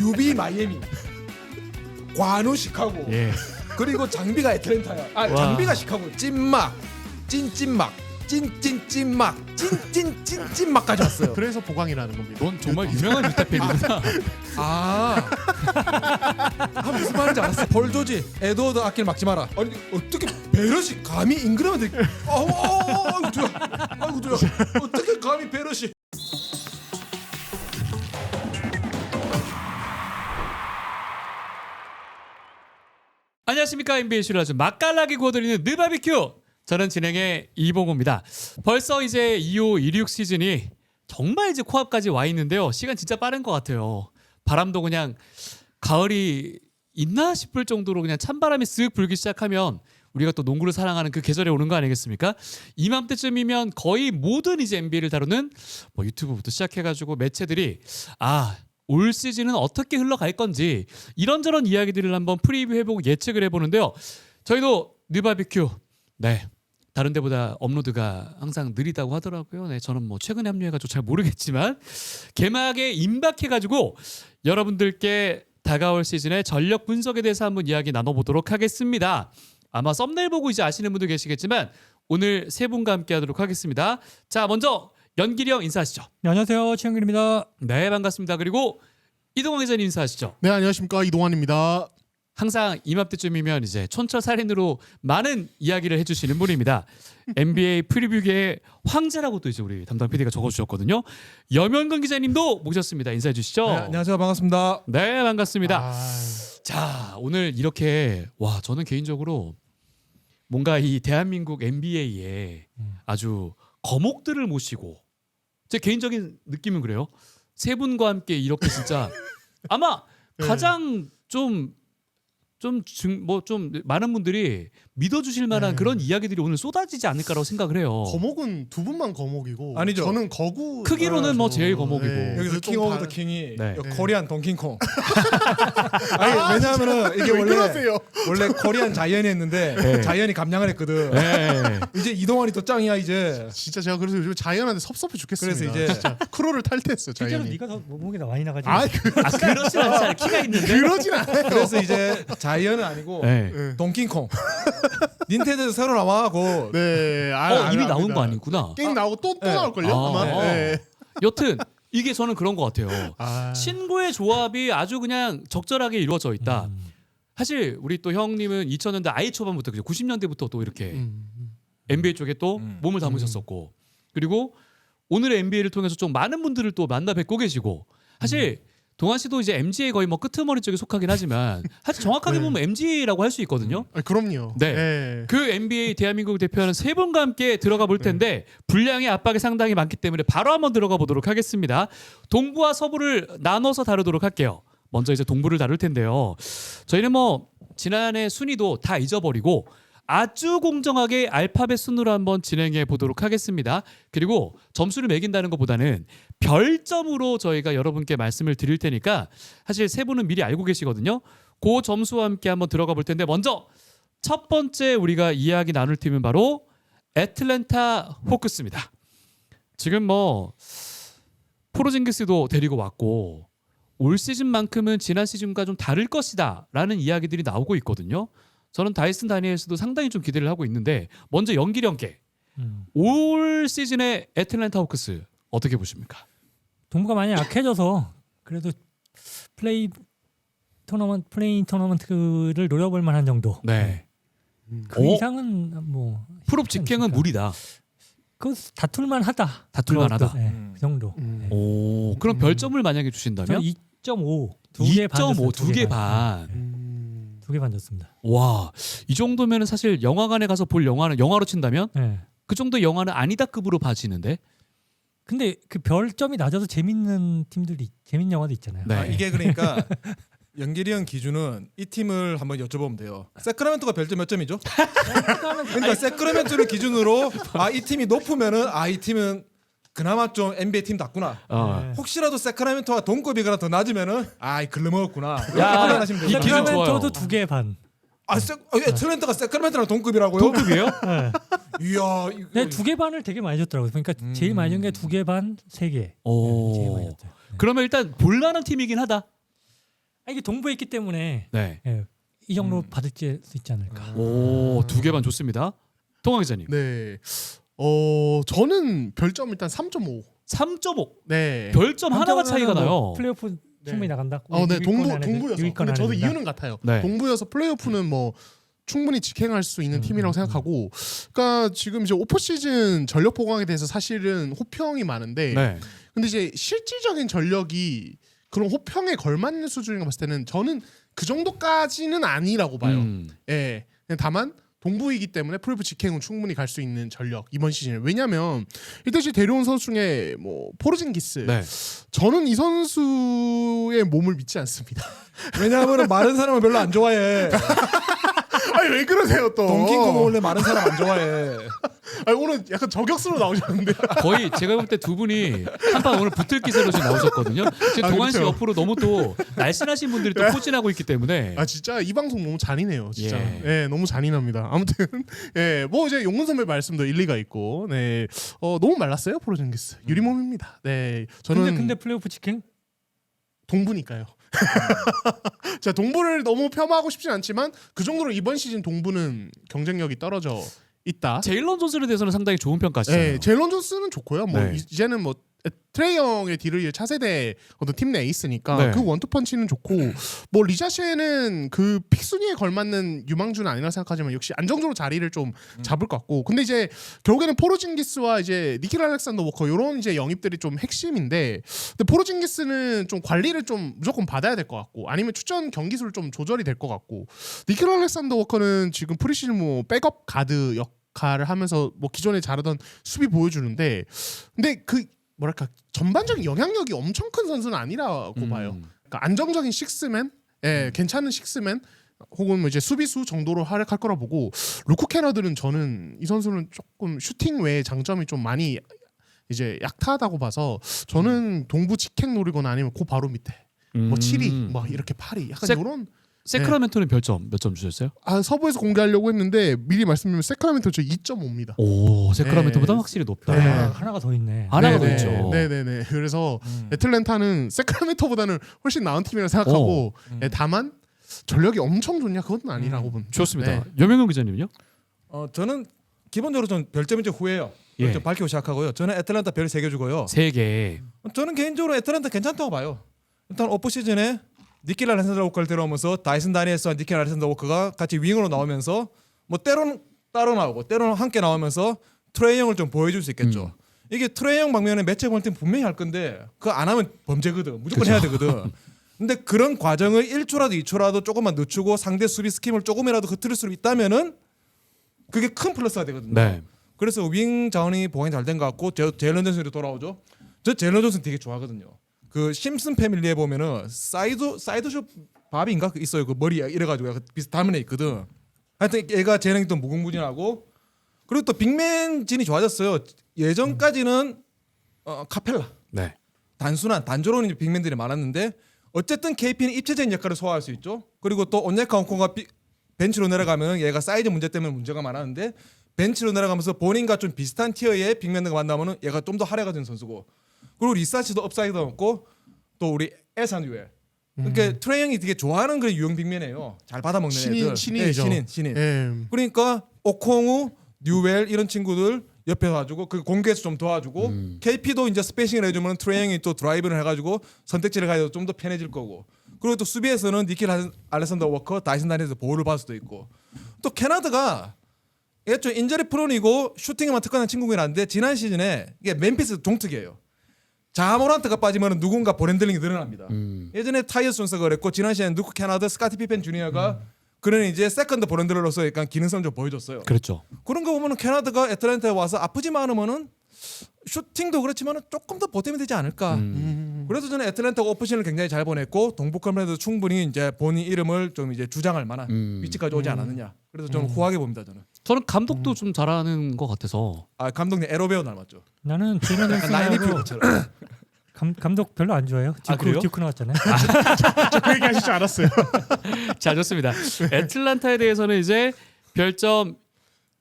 UB 마이애미, 관우 시카고, 예. 그리고 장비가 애틀랜타야. 아 와. 장비가 시카고. 찐막, 찐찐막, 찐찐찐막, 찐찐찐찐막까지 왔어요. 그래서 보강이라는 겁니다. 넌 정말 유명한 유타 팬이구나. 아, 무슨 말인지 알았어. 폴 조지, 에드워드 아킬 막지 마라. 아니 어떻게 베럿이 감히 잉그램한테? 아이고 두야, 아이고 두야. 어떻게 감히 베럿이? 안녕하십니까. NBA 슈라즈 맛깔나게 구워드리는 느바비큐. 저는 진행의 이봉호입니다. 벌써 이제 2호 1, 6 시즌이 정말 이제 코앞까지 와 있는데요. 시간 진짜 빠른 것 같아요. 바람도 그냥 가을이 있나 싶을 정도로 그냥 찬바람이 쓱 불기 시작하면 우리가 또 농구를 사랑하는 그 계절에 오는 거 아니겠습니까? 이맘때쯤이면 거의 모든 이제 NBA를 다루는 뭐 유튜브부터 시작해가지고 매체들이 올 시즌은 어떻게 흘러갈 건지 이런저런 이야기들을 한번 프리뷰해보고 예측을 해보는데요. 저희도 뉴바비큐 다른 데보다 업로드가 항상 느리다고 하더라고요. 저는 뭐 최근에 합류해가지고 잘 모르겠지만 개막에 임박해가지고 여러분들께 다가올 시즌의 전력 분석에 대해서 한번 이야기 나눠보도록 하겠습니다. 아마 썸네일 보고 이제 아시는 분도 계시겠지만 오늘 세 분과 함께하도록 하겠습니다. 자, 먼저 연길이 형 인사하시죠. 네, 안녕하세요. 최영길입니다. 네, 반갑습니다. 그리고 이동환 기자님 인사하시죠. 네, 안녕하십니까, 이동환입니다. 항상 이맘때쯤이면 이제 촌철살인으로 많은 이야기를 해주시는 분입니다. NBA 프리뷰계의 황제라고 또 이제 우리 담당 PD가 적어주셨거든요. 염현근 기자님도 모셨습니다. 인사해 주시죠. 네, 안녕하세요, 반갑습니다. 네, 반갑습니다. 자, 오늘 이렇게 저는 개인적으로 뭔가 이 대한민국 NBA에 아주 거목들을 모시고 제 개인적인 느낌은 그래요. 세 분과 함께 이렇게 진짜 아마 가장 좀 많은 분들이 믿어주실 만한 그런 이야기들이 오늘 쏟아지지 않을까라고 생각을 해요. 거목은 두 분만 거목이고 아니죠. 저는 거구 크기로는 뭐 제일 거목이고. 여기서 좀 킹 오브 다- 더 킹이 네. 코리안 동킹콩. 아니 왜냐하면은 이게 왜 원래 그러세요? 코리안 자이언이 했는데 네. 자이언이 감량을 했거든. 네. 이제 이동환이 또 짱이야 이제. 진짜 제가 그래서 요즘 자이언한테 섭섭해 죽겠습니다. 그래서 이제 진짜 크로를 탈퇴했어요, 실제로 자이언이. 네가 더 몸무게 많이 나가지고. 그렇진 않잖아요. 키가 있는데. 그러진 않아요. 그래서 이제 자이언은 아니고 네. 네. 동킹콩. 닌텐도에서 새로 나와고 네, 이미 나온 거 아니구나. 게임 나오고 또 네. 나올걸요? 아마. 네. 네. 여튼 이게 저는 그런 것 같아요. 아. 신고의 조합이 아주 그냥 적절하게 이루어져 있다. 사실 우리 또 형님은 2000년대 아예 초반부터 90년대부터 또 이렇게 NBA 쪽에 또 몸을 담으셨었고 그리고 오늘의 NBA를 통해서 좀 많은 분들을 또 만나 뵙고 계시고 사실 동환 씨도 이제 MGA 거의 뭐 끄트머리 쪽에 속하긴 하지만 사실 정확하게 네. 보면 MG라고 할 수 있거든요. 그럼요. 네. 그 NBA 대한민국 대표하는 세 분과 함께 들어가 볼 텐데 분량의 압박이 상당히 많기 때문에 바로 한번 들어가 보도록 하겠습니다. 동부와 서부를 나눠서 다루도록 할게요. 먼저 이제 동부를 다룰 텐데요. 저희는 뭐 지난해 순위도 다 잊어버리고 아주 공정하게 알파벳 순으로 한번 진행해 보도록 하겠습니다. 그리고 점수를 매긴다는 것보다는 별점으로 저희가 여러분께 말씀을 드릴 테니까 사실 세 분은 미리 알고 계시거든요. 그 점수와 함께 한번 들어가 볼 텐데 먼저 첫 번째 우리가 이야기 나눌 팀은 바로 애틀랜타 호크스입니다. 지금 뭐 포르징기스도 데리고 왔고 올 시즌만큼은 지난 시즌과 좀 다를 것이다 라는 이야기들이 나오고 있거든요. 저는 다이슨 다니엘스도 상당히 좀 기대를 하고 있는데 먼저 연기리 형께 올 시즌의 애틀랜타 호크스 어떻게 보십니까? 동부가 많이 약해져서 그래도 플레인 토너먼트를 노려볼 만한 정도. 네. 그 이상은 뭐 프롭 직행은 무리다. 그 다툴만 하다. 다툴만 하다. 네, 그 정도. 오, 그럼 별점을 만약에 주신다면 저는 2.5. 2.5, 2.5, 2개 반. 2개 반 줬습니다. 와, 이 정도면 사실 영화관에 가서 볼 영화는 영화로 친다면 네. 그 정도 영화는 아니다급으로 봐지는데. 근데 그 별점이 낮아도 재밌는 영화도 있잖아요. 네. 이게 그러니까 연길이 형 기준은 이 팀을 한번 여쭤보면 돼요. 세크라멘토가 별점 몇 점이죠? 그러니까 세크라멘토를 기준으로 이 팀이 높으면은 이 팀은 그나마 좀 NBA 팀답구나. 네. 혹시라도 세크라멘토가 동급이거나 더 낮으면은 글러먹었구나. 이렇게 야, 판단하시면 이 됩니다. 기준 좋아요. 세크라멘토도 2개 반. 애틀랜타가 세크라멘토랑 동급이라고요? 동급이에요? 네. 이야, 네, 2개 반을 되게 많이 줬더라고요. 그러니까 제일 많이 준 게 2개 반, 3개. 오. 제일 많이 줬어요. 그러면 일단 볼만한 팀이긴 하다. 이게 동부에 있기 때문에 네. 예, 이 정도 받을 수 있지 않을까. 오, 두 개만 좋습니다. 동환 기자님. 네. 저는 별점 일단 3.5. 3.5. 네. 별점 하나가 차이가 뭐 나요. 플레이오프 충분히 나간다. 네. 동부여서. 근데 저도 이유는 같아요. 네. 동부여서 플레이오프는 뭐 충분히 직행할 수 있는 팀이라고 생각하고, 그러니까 지금 이제 오퍼 시즌 전력 보강에 대해서 사실은 호평이 많은데, 네. 근데 이제 실질적인 전력이 그런 호평에 걸맞는 수준인 거 봤을 때는 저는 그 정도까지는 아니라고 봐요. 예. 그냥 다만 동부이기 때문에 플레이오프 직행은 충분히 갈 수 있는 전력 이번 시즌에. 왜냐하면 이때 데려온 선수 중에 뭐 포르징기스, 네. 저는 이 선수의 몸을 믿지 않습니다. 왜냐하면 마른 사람을 별로 안 좋아해. 아니 왜 그러세요 또? 동킹콩 원래 마른 사람 안 좋아해. 아니, 오늘 약간 저격수로 나오셨는데. 거의 제가 볼 때 두 분이 한판 오늘 붙을 기세로 지금 나오셨거든요. 지금 동환 씨 그렇죠. 옆으로 너무 또 날씬하신 분들이 또 포진하고 있기 때문에. 아 진짜 이 방송 너무 잔인해요. 진짜. 예. 예, 너무 잔인합니다. 아무튼 예, 뭐 이제 용근 선배 말씀도 일리가 있고, 네, 너무 말랐어요 포르징기스. 유리몸입니다. 네, 저는 근데 플레이오프 직행 동부니까요. 자, 동부를 너무 폄하하고 싶진 않지만 그 정도로 이번 시즌 동부는 경쟁력이 떨어져 있다. 제일런 존슨에 대해서는 상당히 좋은 평가시잖아요. 네, 제일런 존스는 좋고요. 뭐 네. 이제는 뭐 트레이 형의 뒤를 이을 차세대 어떤 팀 내 에이스니까 네. 그 원투펀치는 좋고, 뭐 리자시에는 그 픽 순위에 걸맞는 유망주는 아니라 생각하지만 역시 안정적으로 자리를 좀 잡을 것 같고, 근데 이제 결국에는 포르징기스와 이제 니킬 알렉산더 워커 이런 이제 영입들이 좀 핵심인데, 근데 포르징기스는 좀 관리를 좀 무조건 받아야 될 것 같고, 아니면 출전 경기 수를 좀 조절이 될 것 같고, 니킬 알렉산더 워커는 지금 프리시즌 뭐 백업 가드 역할을 하면서 뭐 기존에 잘하던 수비 보여주는데, 근데 그 뭐랄까 전반적인 영향력이 엄청 큰 선수는 아니라고 봐요. 그러니까 안정적인 식스맨, 예, 괜찮은 식스맨 혹은 뭐 이제 수비수 정도로 활약할 거라 보고, 루크 캐나드는 저는 이 선수는 조금 슈팅 외에 장점이 좀 많이 이제 약하다고 봐서 저는 동부 직행 노리거나 아니면 그 바로 밑에 뭐 7위, 뭐 이렇게 8위 약간 세- 이런. 세크라멘토는 별점 몇 점 주셨어요? 서부에서 공개하려고 했는데 미리 말씀드리면 세크라멘토 저 2.5입니다. 오, 세크라멘토보다 네. 확실히 높다. 네. 하나가 더 있네. 하나가 더 네네. 있죠. 네네네. 그래서 애틀랜타는 세크라멘토보다는 훨씬 나은 팀이라 생각하고, 다만 전력이 엄청 좋냐 그건 아니라고 봅니다. 좋습니다. 네. 여명훈 기자님요? 저는 기본적으로 좀 별점이 좀 후해요. 예. 좀 밝히고 시작하고요. 저는 애틀랜타 별 3개 주고요. 3개. 저는 개인적으로 애틀랜타 괜찮다고 봐요. 일단 오프 시즌에 니킬 알렉산더 워커를 데려오면서 다이슨 다니엘스와 니킬 알렉산더 워커가 같이 윙으로 나오면서 뭐 때로는 따로 나오고 때로는 함께 나오면서 트레이 형을 좀 보여줄 수 있겠죠. 이게 트레이 형 방면에 매체 볼팀 분명히 할 건데 그거 안 하면 범죄거든. 무조건 해야 되거든. 근데 그런 과정을 1초라도 2초라도 조금만 늦추고 상대 수비 스킴을 조금이라도 흐트릴 수 있다면은 그게 큰 플러스가 되거든요. 네. 그래서 윙 자원이 보강이 잘 된 것 같고 제일런 존슨이 돌아오죠. 저 제일런 존슨 되게 좋아하거든요. 그 심슨 패밀리에 보면은 사이드숍 밥인가 있어요. 그 머리 이래가지고 약간 비슷한 애 있거든. 하여튼 얘가 재능이 또 무궁무진하고, 그리고 또 빅맨 진이 좋아졌어요. 예전까지는 카펠라 네. 단조로운 빅맨들이 많았는데 어쨌든 KP는 입체적인 역할을 소화할 수 있죠. 그리고 또 온예카 홍콩가 벤치로 내려가면 얘가 사이즈 문제 때문에 문제가 많았는데 벤치로 내려가면서 본인과 좀 비슷한 티어의 빅맨들과 만나면은 얘가 좀 더 활약해진 선수고, 그리고 리사치도 업사이드 없고 또 우리 에산 유엘. 그러니까 트레이 형이 되게 좋아하는 그런 유형 빅맨이에요. 잘 받아먹는 애들. 신인이죠. 네, 신인. 예. 그러니까 오콩우, 뉴웰 이런 친구들 옆에 와주고 그 공개에서 좀 도와주고 KP도 이제 스페이싱을 해주면 트레이 형이 또 드라이브를 해가지고 선택지를 가져도 좀 더 편해질 거고, 그리고 또 수비에서는 니킬 알렉산더 워커, 다이슨 다니엘스 보호를 받을 수도 있고, 또 캐나다가 애초에 인저리 프론이고 슈팅에만 특화된 친구긴 한데 지난 시즌에 이게 멤피스 동특이에요. 자모란트가 빠지면 누군가 볼핸들링이 늘어납니다. 예전에 타이어스 존스가 그랬고 지난 시즌에 누크 캐나다, 스카티 피펜 주니어가 그런 이제 세컨드 볼핸들러로서 약간 기능성 좀 보여줬어요. 그렇죠. 그런 거 보면은 캐나다가 애틀랜타에 와서 아프지만 않으면은 슈팅도 그렇지만은 조금 더 보탬이 되지 않을까. 그래서 저는 애틀랜타가 오프시즌을 굉장히 잘 보냈고 동부 컴플레도 충분히 이제 본인 이름을 좀 이제 주장할 만한 위치까지 오지 않았느냐. 그래서 저는 후하게 봅니다. 저는 감독도 좀 잘하는 것 같아서. 감독님 에로베오 닮았죠. 나는 제일런 약간 나이니프 존슨하고 것처럼. 감독 별로 안 좋아해요. 그래요? 듀크 나왔잖아요. 그 얘기 하실 줄 알았어요. 자, 좋습니다. 애틀란타에 대해서는 이제 별점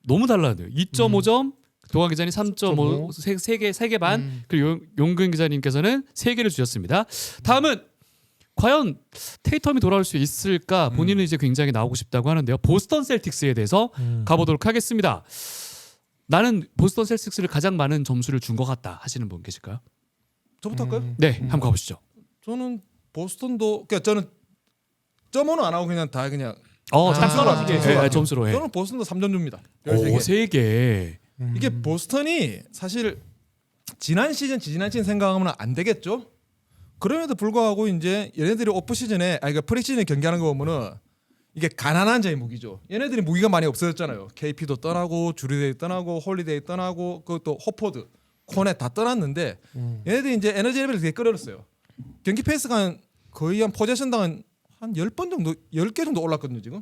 너무 달라요. 2.5점, 동환 기자님 3.5, 3개 반, 그리고 용근 기자님께서는 3개를 주셨습니다. 다음은 과연 테이텀이 돌아올 수 있을까? 본인은 이제 굉장히 나오고 싶다고 하는데요. 보스턴 셀틱스에 대해서 가보도록 하겠습니다. 나는 보스턴 셀틱스를 가장 많은 점수를 준 것 같다 하시는 분 계실까요? 저부터 할까요? 네, 한번 가보시죠. 저는 보스턴도 그러니까 저는 점오는 안 하고 그냥 다 그냥 딱 떨어지게 점수로 할게요. 점수로 해. 저는 보스턴도 3점 줍니다. 오, 13개. 3개. 이게 보스턴이 사실 지난 시즌 생각하면 안 되겠죠. 그럼에도 불구하고 이제 얘네들이 오프 시즌에 그러니까 프리 시즌에 경기하는 거 보면은 이게 가난한 자의 무기죠. 얘네들이 무기가 많이 없어졌잖아요. KP도 떠나고 주리데이 떠나고 홀리데이 떠나고 그것도 호포드, 코넷 다 떠났는데 얘네들이 이제 에너지 레벨을 되게 끌어올렸어요. 경기 페이스가 거의 한 포제션당 한 10번 정도 10개 정도 올랐거든요, 지금.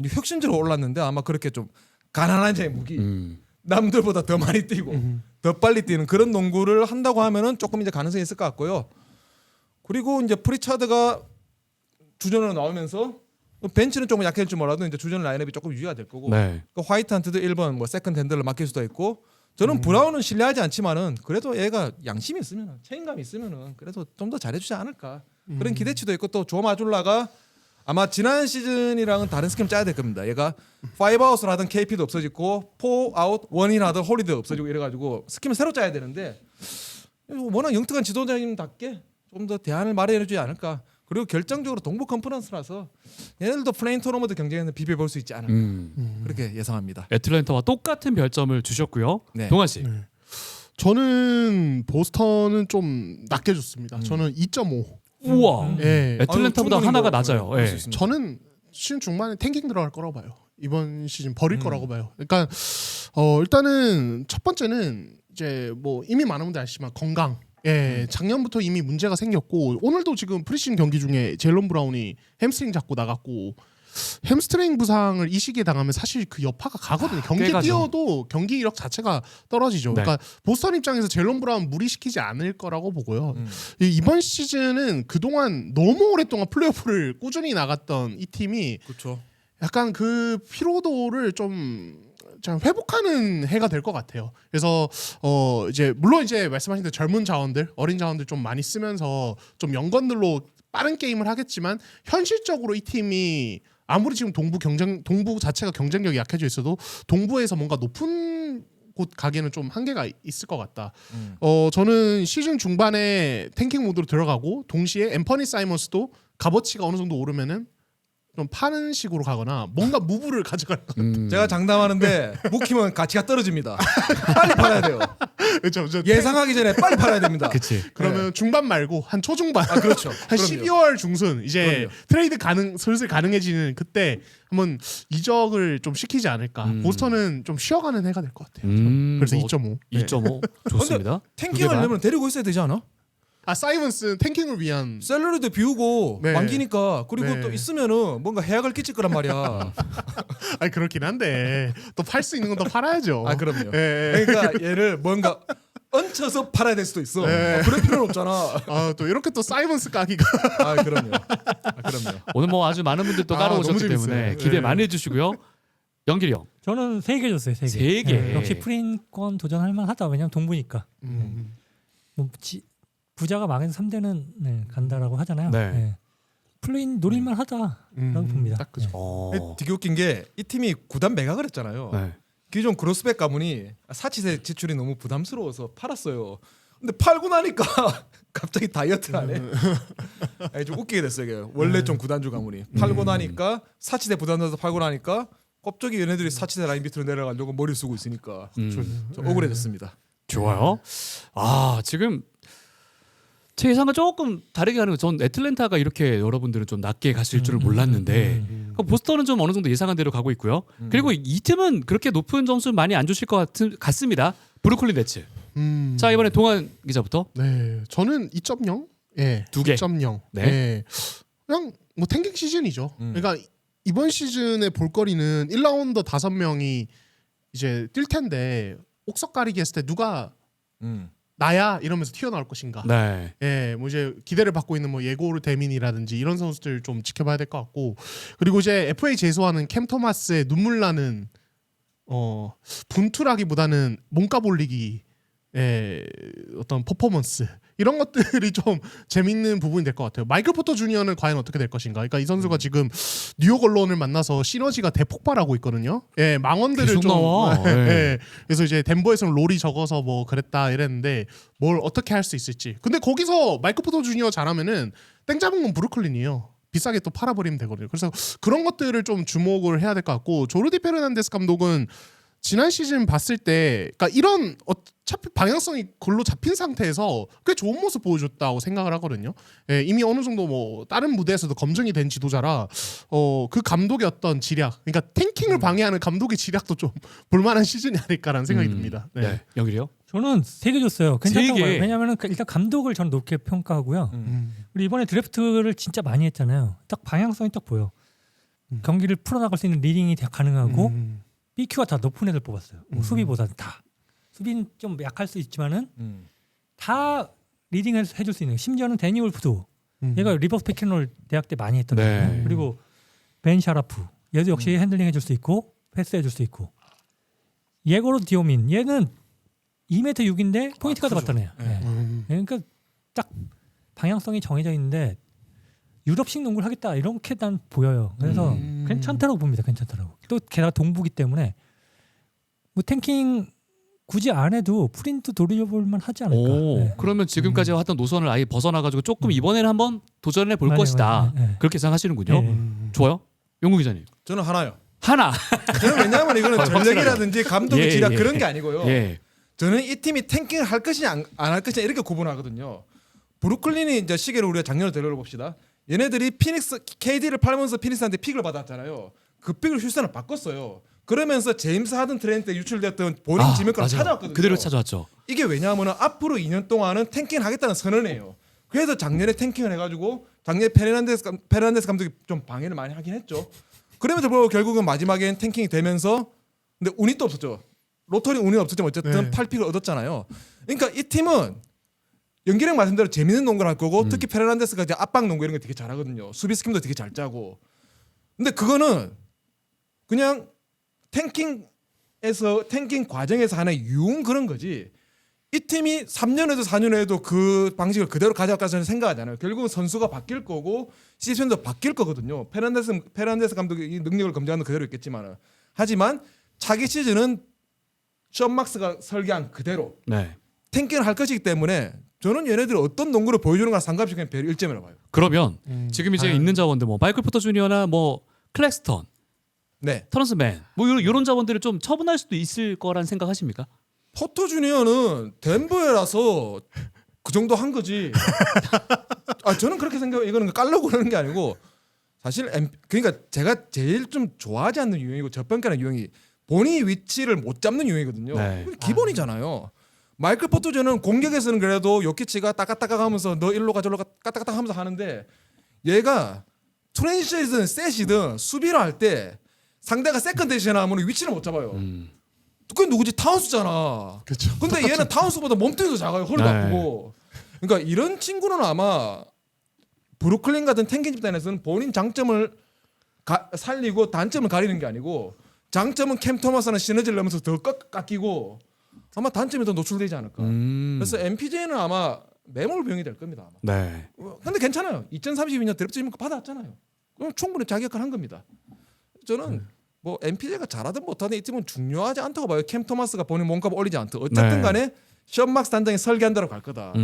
혁신적으로 올랐는데 아마 그렇게 좀 가난한 자의 무기. 남들보다 더 많이 뛰고 더 빨리 뛰는 그런 농구를 한다고 하면은 조금 이제 가능성이 있을 것 같고요. 그리고 이제 프리차드가 주전으로 나오면서 벤치는 조금 약해질 줄 몰라도 이제 주전 라인업이 조금 유지가 될 거고. 네. 그 화이트한테도 1번 뭐 세컨드 핸들로 맡길 수도 있고. 저는 브라운은 신뢰하지 않지만은 그래도 얘가 양심이 있으면은 책임감이 있으면은 그래도 좀 더 잘해주지 않을까 그런 기대치도 있고 또 조 마줄라가 아마 지난 시즌이랑은 다른 스킬 짜야 될 겁니다. 얘가 5아웃을 하던 KP도 없어지고 4아웃 1인 하던 홀리도 없어지고 이래가지고 스킬을 새로 짜야 되는데 워낙 영특한 지도자님답게 좀 더 대안을 마련해주지 않을까. 그리고 결정적으로 동부 컨퍼런스라서 얘네들도 플레인 토너먼트 경쟁에서 비벼볼 수 있지 않을까 그렇게 예상합니다. 애틀랜타와 똑같은 별점을 주셨고요. 네. 동환 씨. 저는 보스턴은 좀 낮게 줬습니다. 저는 2.5. 우와. 예. 애틀랜타보다 충분히 하나가 뭐, 낮아요. 그럴 수 예. 있습니다. 저는 시즌 중반에 탱킹 들어갈 거라고 봐요. 이번 시즌 버릴 거라고 봐요. 그러니까 일단은 첫 번째는 이제 뭐 이미 많은 분들 아시지만 건강. 예, 작년부터 이미 문제가 생겼고 오늘도 지금 프리시즌 경기 중에 제일런 브라운이 햄스트링 잡고 나갔고 햄스트링 부상을 이 시기에 당하면 사실 그 여파가 가거든요. 경기에 꽤 가죠. 뛰어도 경기 이력 자체가 떨어지죠. 네. 그러니까 보스턴 입장에서 제일런 브라운 무리시키지 않을 거라고 보고요. 이번 시즌은 그동안 너무 오랫동안 플레이오프를 꾸준히 나갔던 이 팀이 그렇죠. 약간 그 피로도를 좀 회복하는 해가 될 것 같아요. 그래서 이제 물론 이제 말씀하신 대로 젊은 자원들, 어린 자원들 좀 많이 쓰면서 좀 연건들로 빠른 게임을 하겠지만 현실적으로 이 팀이 아무리 지금 동부 자체가 경쟁력이 약해져 있어도 동부에서 뭔가 높은 곳 가기에는 좀 한계가 있을 것 같다. 저는 시즌 중반에 탱킹 모드로 들어가고 동시에 앰퍼니 사이먼스도 값어치가 어느 정도 오르면은 좀 파는 식으로 가거나 뭔가 무브를 가져갈 것 같아요. 제가 장담하는데 묵히면 가치가 떨어집니다. 빨리 팔아야 돼요. 그렇죠. 예상하기 전에 빨리 팔아야 됩니다. 그치. 그러면 중반 말고 한 초중반, 그렇죠. 한 그럼요. 12월 중순 이제 그럼요. 트레이드 슬슬 가능해지는 그때 한번 이적을 좀 시키지 않을까. 보스턴은 좀 쉬어가는 해가 될 것 같아요. 그래서 뭐 2.5. 2.5 좋습니다. 탱킹하려면 데리고 있어야 되지 않아? 사이먼스 탱킹을 위한 샐러리도 비우고 네. 만기니까 그리고 네. 또 있으면은 뭔가 해악을 끼칠 거란 말이야. 아니 그렇긴 한데 또 팔 수 있는 건 더 팔아야죠. 그럼요. 예. 그러니까 얘를 뭔가 얹혀서 팔아야 될 수도 있어. 네. 그럴 필요는 없잖아. 또 이렇게 또 사이먼스 까기가 그럼요. 그럼요. 오늘 뭐 아주 많은 분들 또 너무 깔아오셨기 재밌어요. 때문에 기대 네. 많이 해주시고요. 영길이 형. 저는 3개 줬어요. 3개. 세 개. 역시 프린권 도전할 만하다. 왜냐면 동부니까. 뭐 부자가 망해서 3대는 간다라고 하잖아요. 네. 네. 플레인 노릴만 하다라고 봅니다. 딱 그죠. 되게 웃긴 게 이 팀이 구단 매각을 했잖아요. 네. 기존 그로스백 가문이 사치세 지출이 너무 부담스러워서 팔았어요. 근데 팔고 나니까 갑자기 다이어트를 하네. 좀 웃기게 됐어요. 이게. 원래 좀 구단주 가문이 팔고 나니까 사치세 부담돼서 팔고 나니까 갑자기 얘네들이 사치세 라인 밑으로 내려가려고 머리 쓰고 있으니까 좀 억울해졌습니다. 좋아요. 지금 제 예상과 조금 다르게 가는 건 전 애틀랜타가 이렇게 여러분들은 좀 낮게 갔을 줄을 몰랐는데 그러니까 보스턴은 좀 어느 정도 예상한 대로 가고 있고요. 그리고 이 팀은 그렇게 높은 점수 많이 안 주실 것 같습니다. 브루클린 네츠. 자 이번에 동환 기자부터. 네, 저는 2.0. 예, 2개. 2.0. 네. 예. 그냥 뭐 탱킹 시즌이죠. 그러니까 이번 시즌의 볼거리는 1라운더 5명이 이제 뛸 텐데 옥석 가리기 했을 때 누가 나야 이러면서 튀어나올 것인가. 네. 예, 뭐 이제 기대를 받고 있는 뭐 예고르 데민이라든지 이런 선수들 좀 지켜봐야 될 것 같고 그리고 이제 FA 제소하는 캠 토마스의 눈물 나는 분투라기보다는 몸값 올리기 어떤 퍼포먼스 이런 것들이 좀 재밌는 부분이 될 것 같아요. 마이클 포터 주니어는 과연 어떻게 될 것인가? 그러니까 이 선수가 지금 뉴욕 언론을 만나서 시너지가 대폭발하고 있거든요. 망원들을 계속 좀 나와. 그래서 이제 덴버에서는 롤이 적어서 뭐 그랬다 이랬는데 뭘 어떻게 할 수 있을지. 근데 거기서 마이클 포터 주니어 잘하면은 땡 잡은 건 브루클린이에요. 비싸게 또 팔아버리면 되거든요. 그래서 그런 것들을 좀 주목을 해야 될 것 같고 조르디 페르난데스 감독은 지난 시즌 봤을 때, 그러니까 이런 어차피 방향성이 골로 잡힌 상태에서 꽤 좋은 모습 보여줬다고 생각을 하거든요. 이미 어느 정도 뭐 다른 무대에서도 검증이 된 지도자라 그 감독의 어떤 지략, 그러니까 탱킹을 방해하는 감독의 지략도 좀 볼만한 시즌이 아닐까라는 생각이 듭니다. 네. 연결이요? 저는 3개 줬어요. 괜찮다고 3개? 봐요. 왜냐하면 일단 감독을 저는 높게 평가하고요. 우리 이번에 드래프트를 진짜 많이 했잖아요. 딱 방향성이 딱 보여. 경기를 풀어나갈 수 있는 리딩이 가능하고 BQ가 다 높은 애들 뽑았어요. 수비보다 다. 수비는 좀 약할 수 있지만은 다 리딩을 해줄 수 있는. 심지어는 데니 울프도 얘가 리버스 피켄롤 대학 때 많이 했던 네. 거예요. 그리고 벤 샤라프 얘도 역시 핸들링 해줄 수 있고 패스 해줄 수 있고. 예고로 디오민 얘는 2m 6인데 포인트 가드 같다네요. 그러니까 딱 방향성이 정해져 있는데 유럽식 농구를 하겠다 이렇게 난 보여요. 그래서 괜찮다고 봅니다. 괜찮다고. 또 게다가 동부기 때문에 뭐 탱킹 굳이 안 해도 프린트 돌려볼만 하지 않을까. 오, 네. 그러면 지금까지 왔던 노선을 아예 벗어나가지고 조금 이번에는 한번 도전해 볼 맞아요, 것이다. 맞아요. 네. 그렇게 생각하시는군요. 네. 좋아요. 용국 기자님. 저는 하나요. 하나. 저는 왜냐하면 이거는 전력이라든지 감독의 예, 지략 예. 그런 게 아니고요. 예. 저는 이 팀이 탱킹을 할 것이냐 안 할 것이냐 이렇게 구분하거든요. 브루클린이 이제 시계를 우리가 작년에 데려가 봅시다. 얘네들이 피닉스 KD를 팔면서 피닉스한테 픽을 받았잖아요. 그 픽을 휴스턴을 바꿨어요. 그러면서 제임스 하든 트레이드 때 유출됐던 본인 지명권을 맞아요. 찾아왔거든요. 그대로 찾아왔죠. 이게 왜냐하면 앞으로 2년 동안은 탱킹을 하겠다는 선언이에요. 그래서 작년에 탱킹을 해가지고 작년에 페르난데스 감독이 좀 방해를 많이 하긴 했죠. 그럼에도 불구하고 결국은 마지막엔 탱킹이 되면서 근데 운이 또 없었죠. 로터리 운이 없었지만 어쨌든 네. 8픽을 얻었잖아요. 그러니까 이 팀은 연기랑 말씀대로 재밌는 농구를 할 거고 특히 페르난데스가 이제 압박 농구 이런 거 되게 잘하거든요. 수비 스킴도 되게 잘 짜고. 근데 그거는 그냥 탱킹 과정에서 하나의 유흥 그런 거지. 이 팀이 3년에도 4년에도 그 방식을 그대로 가져갈까 저는 생각하잖아요. 결국은 선수가 바뀔 거고 시스템도 바뀔 거거든요. 페르난데스 감독의 이 능력을 검증하는 그대로 있겠지만 하지만 차기 시즌은 션 막스가 설계한 그대로 네. 탱킹을 할 것이기 때문에 저는 얘네들이 어떤 농구를 보여주는가 상관없이 그냥 별 1점이라고 봐요. 그러면 지금 이제 있는 자원들 뭐 마이클 포터 주니어나 뭐 클렉스턴, 네. 터런스 맨, 뭐 이런 자원들을 좀 처분할 수도 있을 거란 생각하십니까? 포터 주니어는 덴버에라서 그 정도 한 거지. 저는 그렇게 생각해요. 이거는 깔려고 그러는 게 아니고 사실 그러니까 제가 제일 좀 좋아하지 않는 유형이고 저평가하는 유형이 본인 위치를 못 잡는 유형이거든요. 네. 기본이잖아요. 마이클 포터 주니어는 공격에서는 그래도 요키치가 따까따까 하면서 너 일로 가 저로 가 까딱까딱 하면서 하는데 얘가 트랜지션이든 셋이든 수비를 할 때 상대가 세컨데이션 하면 위치를 못 잡아요. 그게 누구지? 타운스잖아. 그렇죠. 근데 얘는 타운스보다 몸뚱이도 작아요. 허리도 네. 아프고. 그러니까 이런 친구는 아마 브루클린 같은 탱킹 집단에서는 본인 장점을 살리고 단점을 가리는 게 아니고 장점은 캠 토마스나 시너지를 넣으면서 더 깎이고 아마 단점이 더 노출되지 않을까. 그래서 MPJ는 아마 매몰 병이 될 겁니다. 아마. 네. 근데 괜찮아요. 2032년 드래프트 지금 받았잖아요. 그럼 충분히 자기 역할을 한 겁니다. 저는 뭐 MPJ가 잘하든 못하든 이 팀은 중요하지 않다고 봐요. 캠 토마스가 본인 몸값 올리지 않든 어쨌든 네. 간에 션 막스 단장이 설계한 대로 갈 거다.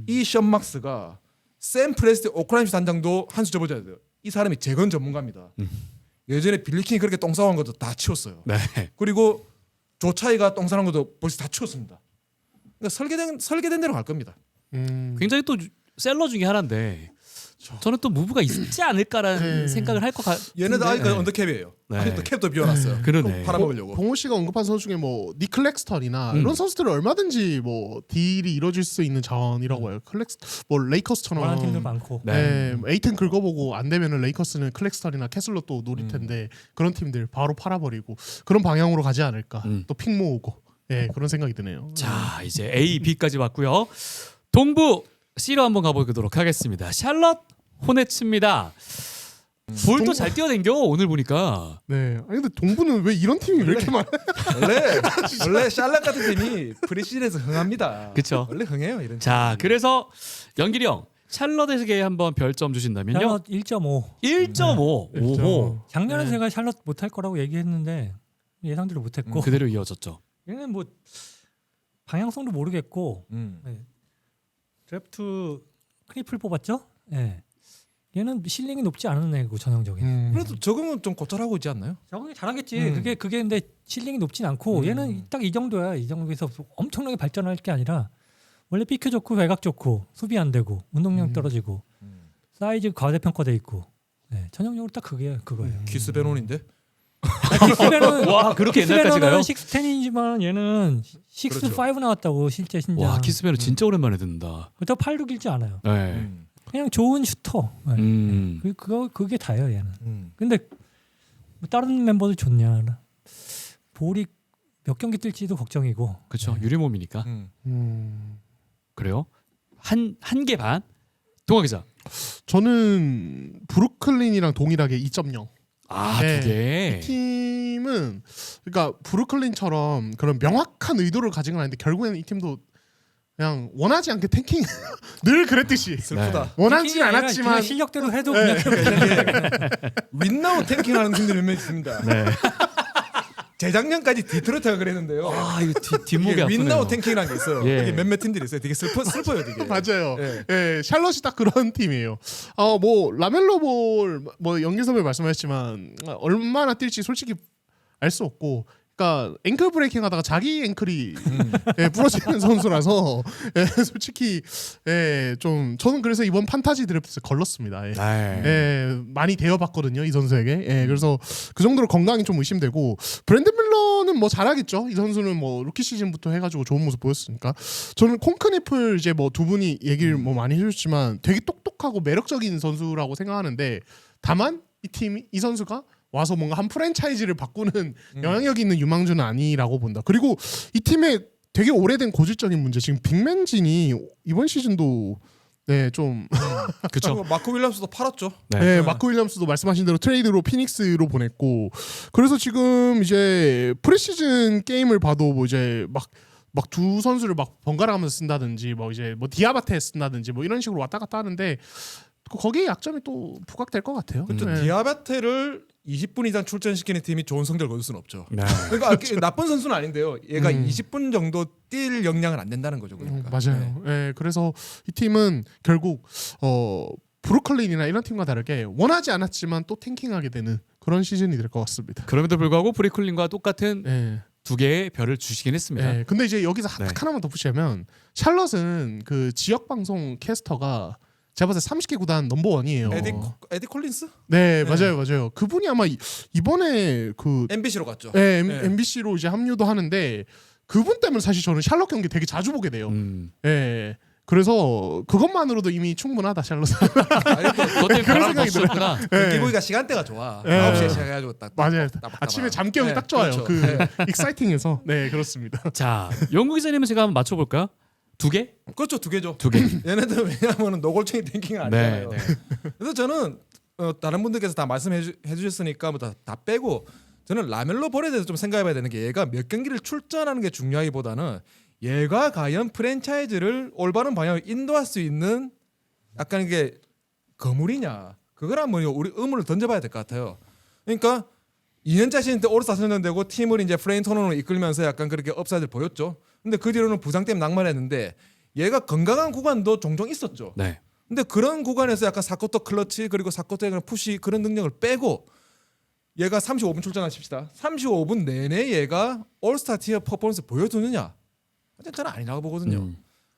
이 션 막스가 샘 프레스티 오클라임시 단장도 한 수 접어줘야 돼요. 이 사람이 재건 전문가입니다. 예전에 빌리킹이 그렇게 똥 싸운 것도 다 치웠어요. 네. 그리고 조차이가 똥 싸는 것도 벌써 다 치웠습니다. 그러니까 설계된 대로 갈 겁니다. 굉장히 또 셀러 중에 하나인데 저는 또 무브가 있지 않을까라는 생각을 할 것 같은데. 얘네들 아직 언더캡이에요. 네. 아직도 캡도 비워놨어요. 그러네. 팔아먹으려고. 봉호 씨가 언급한 선수 중에 뭐 니클 렉스턴이나 이런 선수들은 얼마든지 뭐 딜이 이뤄질 수 있는 자원이라고 해요. 뭐 레이커스처럼 원하는 팀들 많고. 네. 에이튼 긁어보고 안 되면은 레이커스는 클렉스턴이나 캐슬러 또 노릴 텐데 그런 팀들 바로 팔아버리고 그런 방향으로 가지 않을까. 또 픽 모으고 그런 생각이 드네요. 자, 이제 A, B까지 왔고요. 동부 C로 한번 가보도록 하겠습니다. 샬럿 호네츠입니다. 볼도 잘 뛰어댕겨 오늘 보니까. 네. 아니 근데 동부는 왜 이런 팀이 왜 이렇게 많아? 원래 샬럿 같은 팀이 프리시즌에서 흥합니다. 그쵸. 원래 흥해요 이런. 자, 그래서 연길이 형 샬럿에게 한번 별점 주신다면요? 샬럿 1.5. 1.5. 오호. 작년에 네. 제가 샬럿 못할 거라고 얘기했는데 예상대로 못했고 그대로 이어졌죠. 얘는 뭐 방향성도 모르겠고 음. 드래프트 크니플 뽑았죠? 예. 얘는 실링이 높지 않은 애고 전형적인. 그래도 적응은 좀 고찰하고 있지 않나요? 적응이 잘하겠지. 음. 그게 근데 실링이 높진 않고 얘는 딱 이 정도야. 이 정도에서 엄청나게 발전할 게 아니라 원래 비큐 좋고 외곽 좋고 수비 안 되고 운동량 떨어지고 사이즈 과대평가돼 있고 전형적으로 딱 그거예요. 키스 베논인데. 킥스배는 와, 그렇게 옛날까지 가요? 610이지만 얘는 6'5 그렇죠. 나왔다고 실제 신장. 와, 키스베르 진짜 오랜만에 듣는다. 그렇다고 팔도 길지 않아요. 네. 그냥 좋은 슈터. 네. 음. 그게 다예요 얘는. 근데 뭐 다른 멤버들 좋냐? 볼이 몇 경기 뛸지도 걱정이고. 그렇죠. 유리몸이니까. 음. 그래요? 한 개 반. 동아 기자. 저는 브루클린이랑 동일하게 2.0. 아, 네. 두 개. 이 팀은 그러니까 브루클린처럼 그런 명확한 의도를 가진 건 아닌데 결국에는 이 팀도 그냥 원하지 않게 탱킹 늘 그랬듯이 슬프다. 원하진 아니라 않았지만 그냥 실력대로 해도 네. 그냥 윈나우 탱킹하는 팀들이 몇몇 있습니다. 네. 재작년까지 디트로이트가 그랬는데요. 아, 이거 뒷목이 이게 아프네요. 윈나우 탱킹이라는 게 있어요. 예. 이게 몇몇 팀들이 있어요. 되게 슬퍼요, 되게. 맞아요. 예. 예, 샬럿이 딱 그런 팀이에요. 뭐 라멜로 볼 뭐 연기섭을 말씀하셨지만 얼마나 뛸지 솔직히 알 수 없고. 그러니까 앵클 브레이킹 하다가 자기 앵클이 부러지는 선수라서 솔직히 좀 저는 그래서 이번 판타지 드래프트에서 걸렀습니다. 네. 많이 대여봤거든요 이 선수에게. 그래서 그 정도로 건강이 좀 의심되고 브랜든 밀러는 뭐 잘하겠죠. 이 선수는 뭐 루키 시즌부터 해가지고 좋은 모습 보였으니까. 저는 콩크니플 이제 뭐 두 분이 얘기를 뭐 많이 해주셨지만 되게 똑똑하고 매력적인 선수라고 생각하는데 다만 이 선수가 와서 뭔가 한 프랜차이즈를 바꾸는 영향력이 있는 유망주는 아니라고 본다. 그리고 이 팀의 되게 오래된 고질적인 문제 지금 빅맨진이 이번 시즌도 좀 그렇죠. 마크 윌리엄스도 팔았죠. 네. 마크 윌리엄스도 말씀하신 대로 트레이드로 피닉스로 보냈고 그래서 지금 이제 프리시즌 게임을 봐도 뭐 이제 막 두 선수를 막 번갈아 가면서 쓴다든지 뭐 이제 뭐 디아바테 쓴다든지 뭐 이런 식으로 왔다 갔다 하는데 거기에 약점이 또 부각될 것 같아요. 그렇죠. 디아바테를 20분 이상 출전시키는 팀이 좋은 성적을 거둘 수는 없죠. 네. 그러니까 나쁜 선수는 아닌데요. 얘가 20분 정도 뛸 역량은 안 된다는 거죠. 그러니까. 맞아요. 그래서 이 팀은 결국 브루클린이나 이런 팀과 다르게 원하지 않았지만 또 탱킹하게 되는 그런 시즌이 될 것 같습니다. 그럼에도 불구하고 브리클린과 똑같은 네. 두 개의 별을 주시긴 했습니다. 근데 이제 여기서 네. 딱 하나만 덧붙이자면 샬럿은 그 지역 방송 캐스터가 제가 봤을 때 30개 구단 넘버원이에요. 에디 콜린스? 네, 맞아요. 그분이 아마 이번에 그 MBC로 갔죠. MBC로 이제 합류도 하는데 그분 때문에 사실 저는 샬럿 경기 되게 자주 보게 돼요. 그래서 그것만으로도 이미 충분하다 샬럿. 아니, 또 그것 때문에 그런 바람 생각이 없었구나. 경기 보기가 시간대가 좋아. 네. 9시에 시작해가지고 딱 맞아요. 따박따박. 아침에 잠결이 네, 딱 좋아요. 그렇죠. 그 네. 익사이팅해서. 네, 그렇습니다. 자, 영국 기자님은 제가 한번 맞춰볼까요? 두 개? 그렇죠, 두 개죠. 두 개. 얘네들 왜냐하면 노골적인 탱킹은 아니잖아요. 네. 그래서 저는 다른 분들께서 다 말씀해 주셨으니까 뭐 다 빼고 저는 라멜로 볼에 대해서 좀 생각해봐야 되는 게 얘가 몇 경기를 출전하는 게 중요하기보다는 얘가 과연 프랜차이즈를 올바른 방향으로 인도할 수 있는 약간 이게 거물이냐 그걸 한번 우리 의문을 던져봐야 될 것 같아요. 그러니까 2년차 시즌 때 올스타 선정되고 팀을 이제 플레인 토너로 이끌면서 약간 그렇게 업사이드를 보였죠. 근데 그 뒤로는 부상 때문에 낙마했는데 얘가 건강한 구간도 종종 있었죠. 네. 근데 그런 구간에서 약간 사코터 클러치 그리고 사코터의 그런 푸시 그런 능력을 빼고 얘가 35분 출전하십시다. 35분 내내 얘가 올스타 티어 퍼포먼스 보여주느냐? 저는 아니라고 보거든요.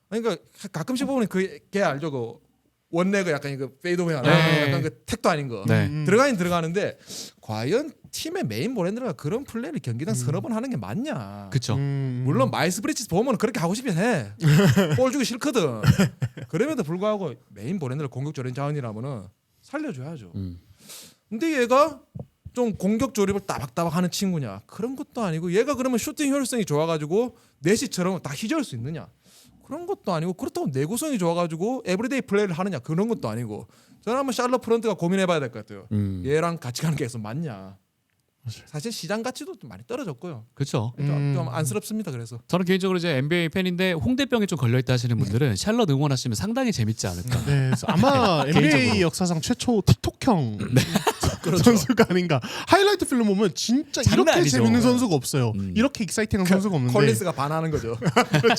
그러니까 가끔씩 보면 그걔 알죠? 그 원레그 약간 그 페이드웨이 하나 네. 약간 그 택도 아닌 거 네. 들어가긴 들어가는데 과연 팀의 메인 브랜드가 그런 플레이를 경기당 서너 번 하는 게 맞냐? 그렇죠. 물론 마일스 브리치스 보면 그렇게 하고 싶긴 해. 볼 주기 싫거든. 그럼에도 불구하고 메인 브랜드를 공격적인 자원이라면은 살려줘야죠. 근데 얘가 좀 공격 조립을 따박따박 하는 친구냐? 그런 것도 아니고 얘가 그러면 슈팅 효율성이 좋아가지고 내시처럼 다 휘저을 수 있느냐? 그런 것도 아니고 그렇다고 내구성이 좋아가지고 에브리데이 플레이를 하느냐 그런 것도 아니고 저는 한번 샬럿 프런트가 고민해봐야 될 것 같아요. 얘랑 같이 가는 게 계속 맞냐. 사실 시장 가치도 좀 많이 떨어졌고요. 그렇죠. 좀 안쓰럽습니다. 그래서 저는 개인적으로 이제 NBA 팬인데 홍대병에 좀 걸려있다 하시는 분들은 샬럿 응원하시면 상당히 재밌지 않을까. 네, 그래서 아마 NBA 개인적으로. 역사상 최초 틱톡형 선수가 아닌가. 하이라이트 필름 보면 진짜 장난 이렇게 아니죠. 재밌는 선수가 없어요. 이렇게 익사이팅한 선수가 없는데. 콜린스가 반하는 거죠.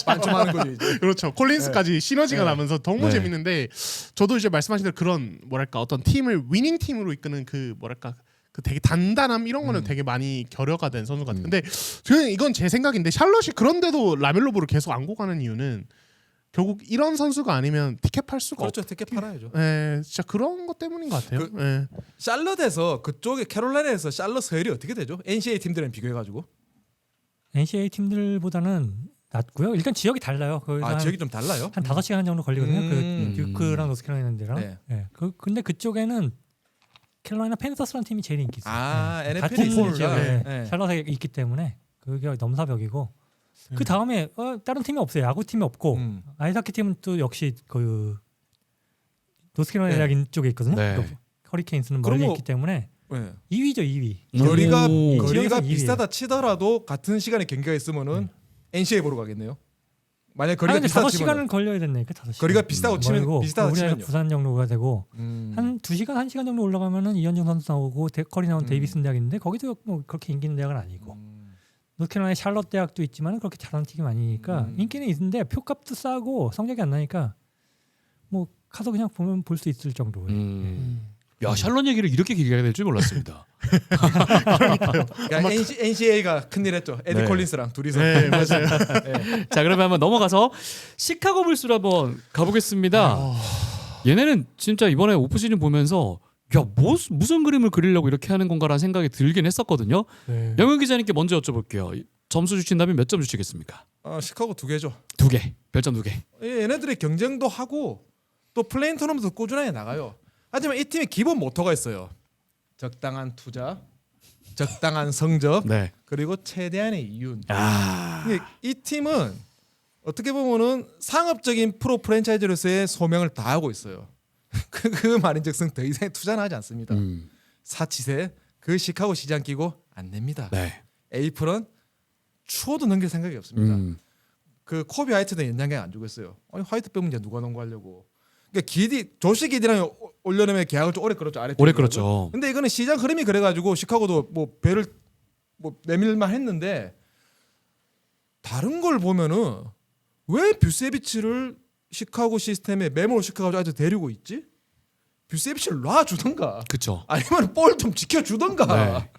반쯤하는 거죠 이제. 그렇죠. 콜린스까지 시너지가 네. 나면서 너무 네. 재밌는데 저도 이제 말씀하신 대로 그런 뭐랄까 어떤 팀을 위닝 팀으로 이끄는 그 뭐랄까 그 되게 단단함 이런 거는 되게 많이 결여가 된 선수 같아요. 근데 저는 이건 제 생각인데 샬럿이 그런데도 라멜로볼을 계속 안고 가는 이유는 결국 이런 선수가 아니면 티켓 팔 수가 그렇죠. 티켓 팔아야죠. 예, 진짜 그런 것 때문인 것 같아요. 예. 샬럿에서 그쪽에 캐롤라이나에서 샬럿 서열이 어떻게 되죠? NCAA 팀들이랑 비교해가지고. NCAA 팀들보다는 낮고요. 일단 지역이 달라요. 거기서 한, 지역이 좀 달라요. 한 5시간 정도 걸리거든요. 음. 그 듀크랑 노스캐롤라이나랑. 네. 예. 근데 그쪽에는 캐롤라이나 팬서스라는 팀이 제일 인기 있어요. 예. NFL 이 같은 있으니까. 지역에 네. 샬럿에 있기 때문에 그게 넘사벽이고 그 다음에 다른 팀이 없어요. 야구 팀이 없고 아이스하키 팀은 또 역시 그 노스캐롤라이나 쪽에 있거든요. 네. 그 허리케인스는 그럼 멀리 뭐- 있기 때문에 네. 2위죠, 2위. 거리가 오. 거리가 지역에서 비슷하다 치더라도 같은 시간에 경기가 있으면은 NCAA 보러 가겠네요. 만약 거리가 근데 비슷하다 5시간은 치면 걸려야 된다니까 5시간. 거리가 비슷하고 치면 멀고 비슷하다 우리나라 치면요. 부산 정도가 되고 음. 한 2시간 1시간 정도 올라가면은 이현정 선수 나오고 커리 나온 데이비슨 대학이 있는데 거기도 뭐 그렇게 인기 있는 대학은 아니고 노스캐롤라이나 샬럿 대학도 있지만 그렇게 잘하는 팀이 아니니까 인기는 있는데 표값도 싸고 성적이 안 나니까 뭐 가서 그냥 보면 볼 수 있을 정도예요. 야 샬럿 얘기를 이렇게 길게 하게 될 줄 몰랐습니다. 그러니까 NCAA가 큰일 했죠. 에디 네. 콜린스랑 둘이서. 네, 맞아요. 자 그러면 한번 넘어가서 시카고 불스로 한번 가보겠습니다. 얘네는 진짜 이번에 오프시즌 보면서 야 무슨 그림을 그리려고 이렇게 하는 건가라는 생각이 들긴 했었거든요. 네. 영현 기자님께 먼저 여쭤볼게요. 점수 주신다면 몇 점 주시겠습니까? 시카고 2개죠. 2개. 별점 2개. 얘네들이 경쟁도 하고 또 플레인 토너먼트 꾸준하게 나가요. 하지만 이 팀의 기본 모토가 있어요. 적당한 투자, 적당한 성적, 네. 그리고 최대한의 이윤. 아. 이 팀은 어떻게 보면은 상업적인 프로 프랜차이즈로서의 소명을 다하고 있어요. 그 말인즉슨 더 이상 투자는 하지 않습니다. 사치세 그 시카고 시장 끼고 안 냅니다. 네. 에이프런 추워도 넘길 생각이 없습니다. 음. 그 코비 화이트는 연장계 안 주고 있어요. 아니 화이트 빼면 이제 누가 농구하려고. 그러니까 조시 기디랑 올려놓으면 계약을 좀 오래 끌었죠. 아래 오래 끌었죠. 근데 이거는 시장 흐름이 그래가지고 시카고도 뭐 배를 뭐 내밀만 했는데 다른 걸 보면은 왜 뷰세비치를 시카고 시스템에 메모로 시카고 아직 데리고 있지? 뷰세비치를 놔주던가 그렇죠. 아니면 볼 좀 지켜주던가. 네.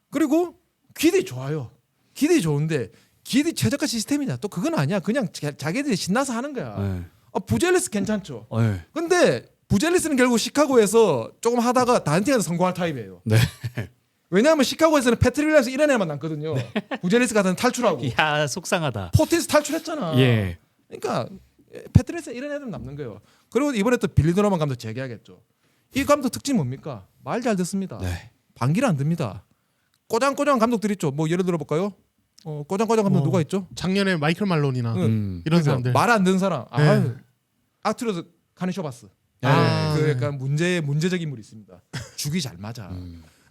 그리고 기디 좋아요. 기디 좋은데 기디 최저가 시스템이냐? 또 그건 아니야. 그냥 자기들이 신나서 하는 거야. 네. 부젤리스 괜찮죠. 네. 근데 부젤리스는 결국 시카고에서 조금 하다가 다른 팀에서 성공할 타입이에요. 네. 왜냐하면 시카고에서는 패트릭 윌리엄스 이런 애만 남거든요. 부젤리스 같은 탈출하고 야 속상하다. 포티스 탈출했잖아. 예. 그러니까 패트릭 윌리엄스 이런 애들 남는 거예요. 그리고 이번에 또 빌리 도너만 감독 재계하겠죠. 이 감독 특징 뭡니까? 말 잘 듣습니다. 네. 반기를 안 듭니다. 꼬장꼬장 감독들 있죠. 뭐 예를 들어 볼까요? 꼬장꼬장 감독 누가 있죠? 작년에 마이클 말론이나 음. 이런 사람들. 말 안 듣는 사람. 네. 아트로스 카니쇼바스. 아, 그 네. 약간 문제적 인물이 있습니다. 죽이 잘 맞아.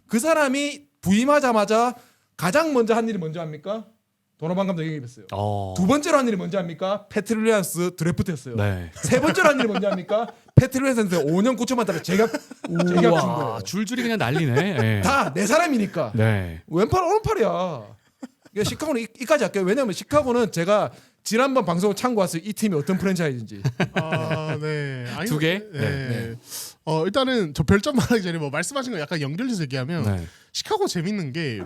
그 사람이 부임하자마자 가장 먼저 한 일이 뭔지 압니까? 도노반 감독 얘기했어요. 두 번째로 한 일이 뭔지 압니까? 패트릭 윌리엄스 드래프트했어요. 네. 세 번째로 한 일이 뭔지 압니까? 패트릭 윌리엄스한테 5년 9천만 달러 제각 준 거예요. 우와, 줄줄이 그냥 난리네. 네. 다 내 사람이니까. 네. 왼팔 오른팔이야. 그러니까 시카고는 이까지 할게요. 왜냐하면 시카고는 제가 지난번 방송을 참고했어요. 이 팀이 어떤 프랜차이즈인지. 아, 네. 아니, 두 개? 네. 네. 일단은 저 별점 말하기 전에 뭐 말씀하신 거 약간 연결해서 얘기하면 네. 시카고 재밌는 게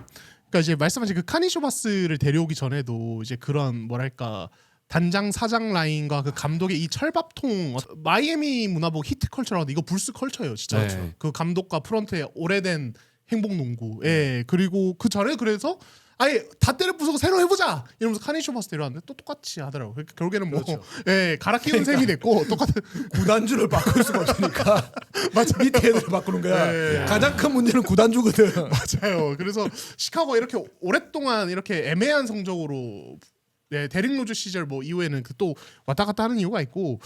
그러니까 이제 말씀하신 그 카니쇼바스를 데려오기 전에도 이제 그런 뭐랄까 단장 사장 라인과 그 감독의 이 철밥통 마이애미 문화복 히트 컬처라고 이거 불스 컬처예요 진짜. 네. 그 감독과 프런트의 오래된 행복농구. 예. 그리고 그 전에 그래서 아예 다 때려 부수고 새로 해보자 이러면서 카니쇼바스 데려왔는데 또 똑같이 하더라고. 그러니까 결국에는 뭐 예, 갈아 끼운 셈이 됐고 똑같은 구단주를 바꿀 수가 없으니까 맞아 밑에 애들을 바꾸는 거야. 네. 가장 큰 문제는 구단주거든. 맞아요. 그래서 시카고가 이렇게 오랫동안 이렇게 애매한 성적으로 네, 데릭 로즈 시절 뭐 이후에는 그 또 왔다 갔다 하는 이유가 있고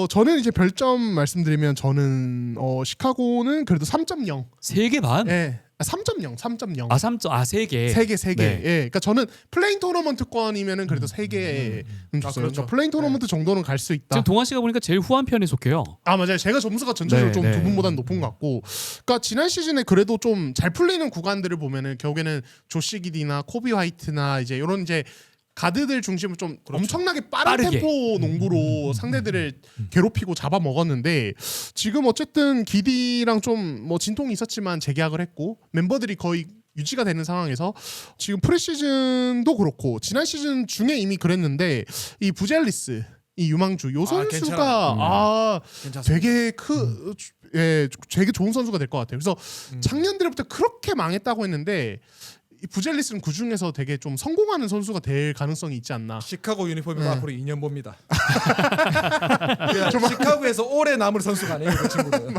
저는 이제 별점 말씀드리면 저는 시카고는 그래도 3.0. 3개 반? 예. 3.0. 3.0. 아 3점 아 3개. 3개. 네. 예. 그러니까 저는 플레인 토너먼트권이면은 그래도 3개 줬어요. 그렇죠. 그러니까 플레인 토너먼트 정도는 갈 수 있다. 지금 동환 씨가 보니까 제일 후한 편에 속해요. 아 맞아요. 제가 점수가 전체적으로 네, 좀 네. 두 분보다는 높은 것 같고, 그러니까 지난 시즌에 그래도 좀 잘 풀리는 구간들을 보면은 결국에는 조시 기디나 코비 화이트나 이제 이런 이제 가드들 중심으로 좀 엄청나게 빠른 빠르게. 템포 농구로 상대들을 괴롭히고 잡아먹었는데 지금 어쨌든 기디랑 좀 뭐 진통이 있었지만 재계약을 했고 멤버들이 거의 유지가 되는 상황에서 지금 프리시즌도 그렇고 지난 시즌 중에 이미 그랬는데 이 부젤리스 이 유망주 요 선수가 괜찮아요. 괜찮습니다. 되게 되게 좋은 선수가 될 것 같아요. 그래서 작년 들부터 그렇게 망했다고 했는데 이 부젤리스는 그 중에서 되게 좀 성공하는 선수가 될 가능성이 있지 않나. 시카고 유니폼이면 앞으로 2년 봅니다. 시카고에서 오래 남을 선수가 아니에요, 그 친구는.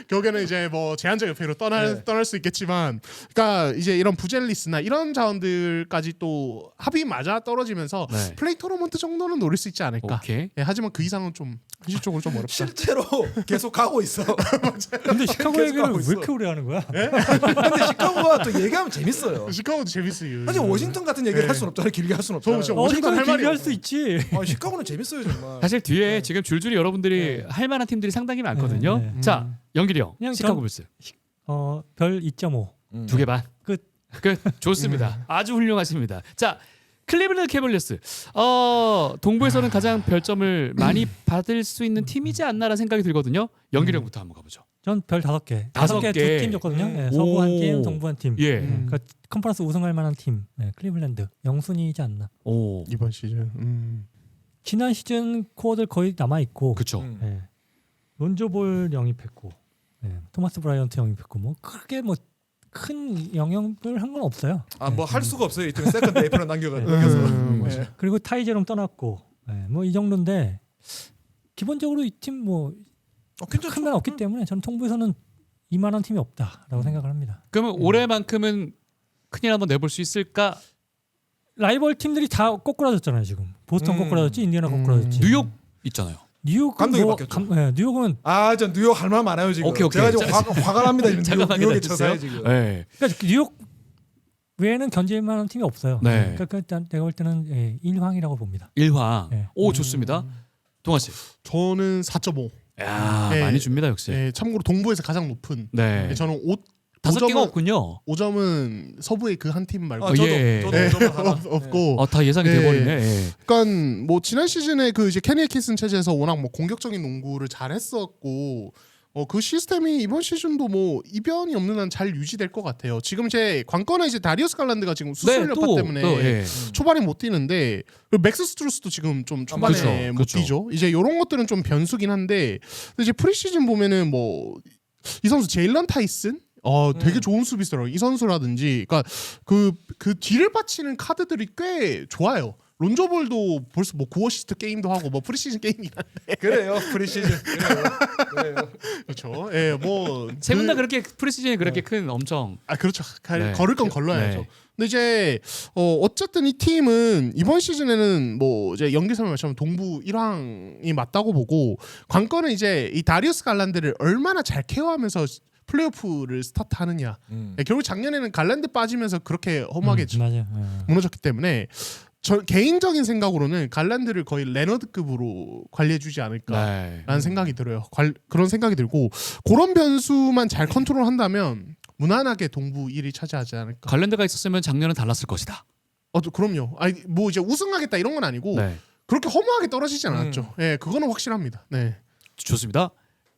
결국에는 이제 뭐 제한적 연패로 떠날 수 있겠지만, 그러니까 이제 이런 부젤리스나 이런 자원들까지 또 합이 맞아 떨어지면서 네. 플레이 토너먼트 정도는 노릴 수 있지 않을까. 오케이. 예, 하지만 그 이상은 좀 현실적으로 좀 어렵다. 실제로 계속 가고 있어. 근데 시카고 계속 얘기를 하고 왜 있어. 이렇게 오래 하는 거야? 근데 시카고가 또 얘기하면 재밌어요. 시카고도 재밌어요. 사실 워싱턴 같은 얘기를 할 수는 없잖아요. 길게 할 수는 없잖아요. 저 워싱턴 할 말이 할수 있지. 시카고는 재밌어요 정말. 사실 뒤에 지금 줄줄이 여러분들이 할 만한 팀들이 상당히 많거든요. 네, 네. 자, 영길이 형. 그냥 시카고 전- 불스. 별 2.5. 2개 반. 끝. 좋습니다. 아주 훌륭하십니다. 자, 클리블랜드 캐벌리어스. 동부에서는 가장 별점을 많이 받을 수 있는 팀이지 않나라는 생각이 들거든요. 영길이 형부터 한번 가보죠. 전 별 5개. 다섯 5개 개. 두 팀 줬거든요. 네, 오. 서부 한 팀, 동부 한 팀. 예. 그러니까 컨퍼런스 우승할 만한 팀. 네, 클리블랜드. 영순위이지 않나. 오. 이번 시즌. 지난 시즌 코어들 거의 남아 있고. 그렇죠. 네. 론조볼 영입했고. 네, 토마스 브라이언트 영입했고 뭐 크게 뭐 큰 영향을 한 건 없어요. 뭐 할 수가 없어요. 이 팀은 세컨드 에이프를 남겨서. 네. 그리고 타이제롬 떠났고. 네, 뭐 이 정도인데 기본적으로 이 팀 뭐 괜찮죠. 큰 면 없기 때문에 저는 통부에서는 이만한 팀이 없다라고 생각을 합니다. 그러면 올해만큼은 큰일 한번 내볼 수 있을까? 라이벌 팀들이 다 꼬꾸라졌잖아요 지금. 보스턴 음. 꼬꾸라졌지, 인디애나 꼬꾸라졌지. 뉴욕 있잖아요. 뉴욕은 감독이 뭐, 바뀌었죠. 뉴욕은 저 뉴욕 할 말 많아요 지금. 오케이. 제가 지금 화가 납니다. 지금 잠깐만 뉴욕에 기다려주세요. 쳐서요 지금. 네. 그러니까 뉴욕 외에는 견제할 만한 팀이 없어요. 네. 그러니까 일단 내가 볼 때는 일황이라고 봅니다. 일황. 네. 오, 좋습니다. 동환 씨. 저는 4.5. 야, 네. 많이 줍니다, 역시. 예, 참고로 동부에서 가장 높은. 네. 저는 5개가 없군요. 5점은 서부의 그 한 팀 말고 저도 예. 저도 예, 오점을 하나. 없고. 다 예상이 예. 돼버리네. 예. 그러니까 뭐 지난 시즌에 그 이제 케니 키슨 체제에서 워낙 뭐 공격적인 농구를 잘 했었고 그 시스템이 이번 시즌도 뭐 이변이 없는 한 잘 유지될 것 같아요. 지금 이제 관건은 이제 다리우스 갈란드가 지금 수술 여파 때문에 예. 초반에 못 뛰는데 그리고 맥스 스트루스도 지금 좀 초반에 그쵸, 못 그쵸. 뛰죠. 이제 이런 것들은 좀 변수긴 한데 근데 이제 프리시즌 보면은 뭐 이 선수 제일런 타이슨 되게 좋은 수비수더라고요. 이 선수라든지 그러니까 그 뒤를 받치는 카드들이 꽤 좋아요. 론조볼도 벌써 뭐 9어시스트 게임도 하고 뭐 프리시즌 게임이긴 한데 그래요 프리시즌. 그래요. 그렇죠. 예, 뭐 세 분 다 그렇게 프리시즌에 그렇게 큰 엄청 그렇죠. 네. 걸을 건 걸러야죠. 네. 근데 이제 어쨌든 이 팀은 이번 시즌에는 뭐 이제 연기설명 말처럼 동부 1황이 맞다고 보고 관건은 이제 이 다리우스 갈란드를 얼마나 잘 케어하면서 플레이오프를 스타트하느냐. 결국 작년에는 갈란드 빠지면서 그렇게 험하게 맞아요. 무너졌기 때문에 저 개인적인 생각으로는 갈란드를 거의 레너드급으로 관리해주지 않을까라는 네. 생각이 들어요. 그런 생각이 들고 그런 변수만 잘 컨트롤한다면 무난하게 동부 1위 차지하지 않을까. 갈랜드가 있었으면 작년은 달랐을 것이다. 그럼요. 아니 뭐 이제 우승하겠다 이런 건 아니고 네. 그렇게 허무하게 떨어지진 않았죠. 예, 그거는 확실합니다. 네. 좋습니다.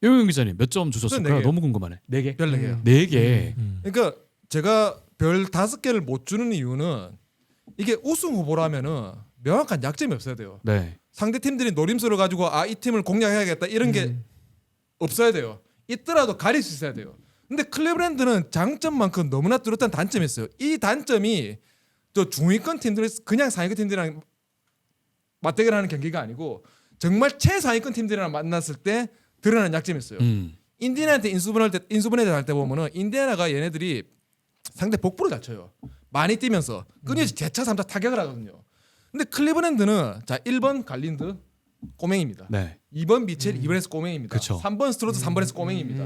용영 기자님 몇 점 주셨을까요? 저는 4개요. 너무 궁금하네. 4개. 별 4개요. 4개. 그러니까 제가 별 5개를 못 주는 이유는 이게 우승 후보라면은 명확한 약점이 없어야 돼요. 네. 상대 팀들이 노림수를 가지고 이 팀을 공략해야겠다 이런 게 없어야 돼요. 있더라도 가릴 수 있어야 돼요. 근데 클리브랜드는 장점만큼 너무나 뚜렷한 단점이 있어요. 이 단점이 저 중위권 팀들 그냥 상위권 팀들이랑 맞대결하는 경기가 아니고 정말 최상위권 팀들이랑 만났을 때 드러나는 약점이 있어요. 인디애나한테 인수분해를 할 때 보면은 인디애나가 얘네들이 상대 복부를 다쳐요. 많이 뛰면서 끊임없이 제차 3차 타격을 하거든요. 근데 클리브랜드는 자 1번 갈린드 꼬맹입니다. 네. 2번 미첼 2번에서 꼬맹입니다. 그쵸. 3번 스트로스 3번에서 꼬맹입니다.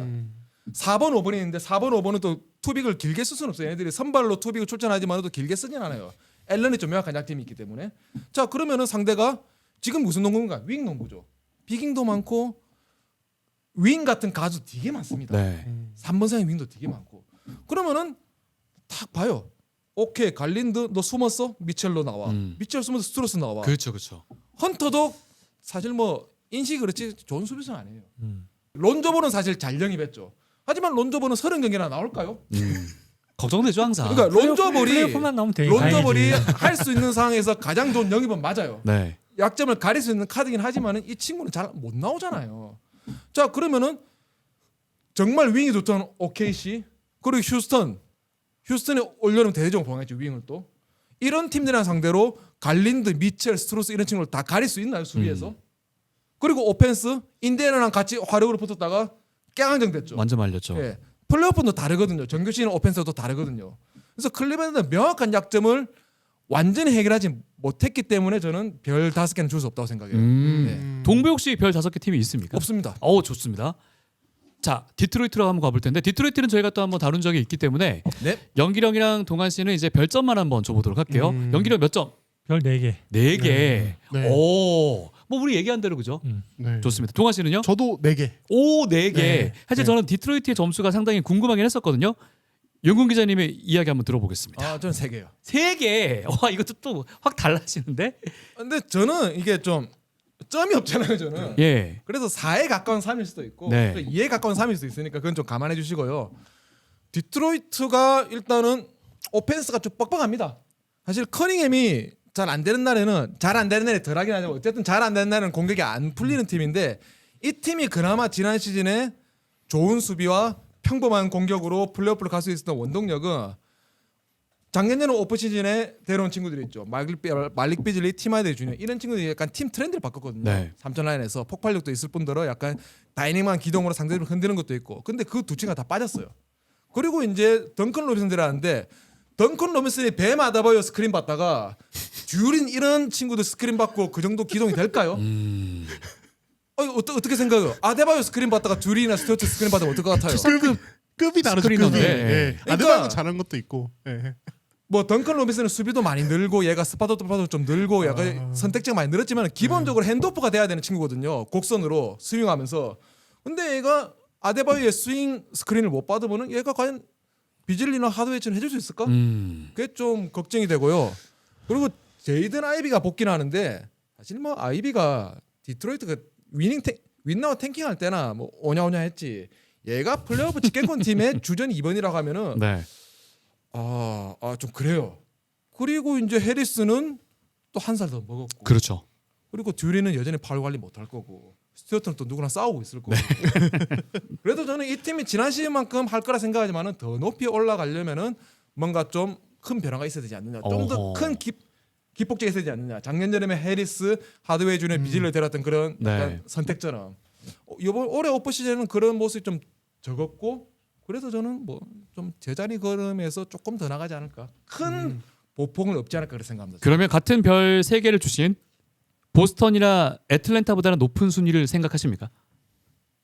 4번 5번이 있는데 4번 5번은 또 투빅을 길게 쓸 수는 없어요. 얘네들이 선발로 투빅을 출전하지만 또 길게 쓰진 않아요. 앨런이 좀 명확한 약점이 있기 때문에. 자 그러면은 상대가 지금 무슨 농구인가? 윙 농구죠. 비깅도 많고 윙 같은 가수 되게 많습니다. 네. 3번상의 윙도 되게 많고. 그러면은 딱 봐요. 오케이 갈린드 너 숨었어? 미첼로 나와. 미첼 숨어서 스트로스 나와. 그렇죠, 그렇죠. 헌터도 사실 뭐 인식이 그렇지 좋은 수비수는 아니에요. 음. 론조볼은 사실 잘 영입했죠. 하지만 론조볼은 30경기나 나올까요? 걱정되죠 항상. 그러니까 론조볼이 플레이오프만 나오면 되게 론조볼이 다행이지. 할 수 있는 상황에서 가장 좋은 영입은 맞아요. 네. 약점을 가릴 수 있는 카드긴 하지만은 이 친구는 잘 못 나오잖아요. 자 그러면은 정말 윙이 좋던 OKC 그리고 휴스턴이 올여름 대대적으로 보냈죠 윙을 또 이런 팀들이랑 상대로 갈린드, 미첼, 스트로스 이런 친구를 다 가릴 수 있나요 수비에서? 그리고 오펜스 인디애나랑 같이 화력으로 붙었다가 깨강정됐죠. 완전 말렸죠. 예. 플레이오프는 또 다르거든요. 정규 시즌 오펜스도 다르거든요. 그래서 클리브랜드는 명확한 약점을 완전히 해결하지 못했기 때문에 저는 별 5개는 줄 수 없다고 생각해요. 동부 혹시 별 5개 팀이 있습니까? 없습니다. 좋습니다. 자, 디트로이트로 한번 가볼 텐데 디트로이트는 저희가 또 한번 다룬 적이 있기 때문에 네. 영기령이랑 동환 씨는 이제 별점만 한번 줘보도록 할게요. 영기령 몇 점? 별 4개. 4개. 네. 오, 뭐 우리 얘기한 대로 그죠? 네. 좋습니다. 동환 씨는요? 저도 4개. 오, 4개. 네. 사실 네. 저는 디트로이트의 점수가 상당히 궁금하긴 했었거든요. 영근 기자님의 이야기 한번 들어보겠습니다. 아, 저는 3개요. 3개. 와, 이것도 또 확 달라지는데? 근데 저는 이게 좀 점이 없잖아요, 저는. 예. 그래서 4에 가까운 3일 수도 있고 네. 2에 가까운 3일 수도 있으니까 그건 좀 감안해 주시고요. 디트로이트가 일단은 오펜스가 좀 뻑뻑합니다. 사실 커닝햄이 잘 안 되는 날에는 잘 안 되는 날에 덜 하긴 하지만 어쨌든 잘 안 되는 날에는 공격이 안 풀리는 팀인데 이 팀이 그나마 지난 시즌에 좋은 수비와 평범한 공격으로 플레이오프를 갈 수 있었던 원동력은 작년에는 오프 시즌에 데려온 친구들이 있죠. 말릭 비즐리, 티마이드 주니어 이런 친구들이 약간 팀 트렌드를 바꿨거든요. 네. 3점 라인에서 폭발력도 있을 뿐더러 약간 다이내믹한 기동으로 상대를 흔드는 것도 있고. 근데 그 두 친구가 다 빠졌어요. 그리고 이제 덩컨 로빈슨 들어왔는데 덩컨 로빈슨이 뱀 아다바요 스크린 받다가 듀린 이런 친구들 스크린 받고 그 정도 기동이 될까요? 어떻게 생각해요? 아데바요 스크린 받다가 듀린이나 스튜어트 스크린 받으면 어떨 것 같아요? 급이 다르죠. 급이. 스크리너인데. 예. 그러니까- 아드바요는 잘한 것도 있고. 예. 뭐 덩컨 로빈슨은 수비도 많이 늘고 얘가 스파도도 좀 늘고 약간 선택지가 많이 늘었지만 기본적으로 핸드오프가 돼야 되는 친구거든요. 곡선으로 스윙하면서. 근데 얘가 아데바요의 스윙 스크린을 못 받으면은 얘가 과연 비즐리나 하드웨이처럼 해줄 수 있을까? 그게 좀 걱정이 되고요. 그리고 제이든 아이비가 복귀를 하는데 사실 뭐 아이비가 디트로이트가 윈나우 탱킹할 때나 뭐 오냐오냐 했지. 얘가 플레이오프 직계권 팀의 주전 2번이라고 하면은 네. 좀 그래요. 그리고 이제 해리스는 또 한 살 더 먹었고, 그렇죠. 그리고 듀리는 여전히 파울 관리 못할 거고, 스튜어트는 또 누구랑 싸우고 있을 거고. 그래도 저는 이 팀이 지난 시즌만큼 할 거라 생각하지만은 더 높이 올라가려면은 뭔가 좀 큰 변화가 있어야 되지 않느냐, 좀 더 어허. 큰 기폭제가 있어야 되지 않느냐. 작년 여름에 해리스, 하드웨이 주니어 비질러 데려왔던 그런 약간 네. 선택처럼 이번 올해 오프 시즌은 그런 모습이 좀 적었고. 그래서 저는 뭐 좀 제자리 걸음에서 조금 더 나가지 않을까. 큰 보폭은 없지 않을까 그렇게 생각합니다. 그러면 같은 별 3개를 주신 보스턴이나 애틀랜타보다는 높은 순위를 생각하십니까?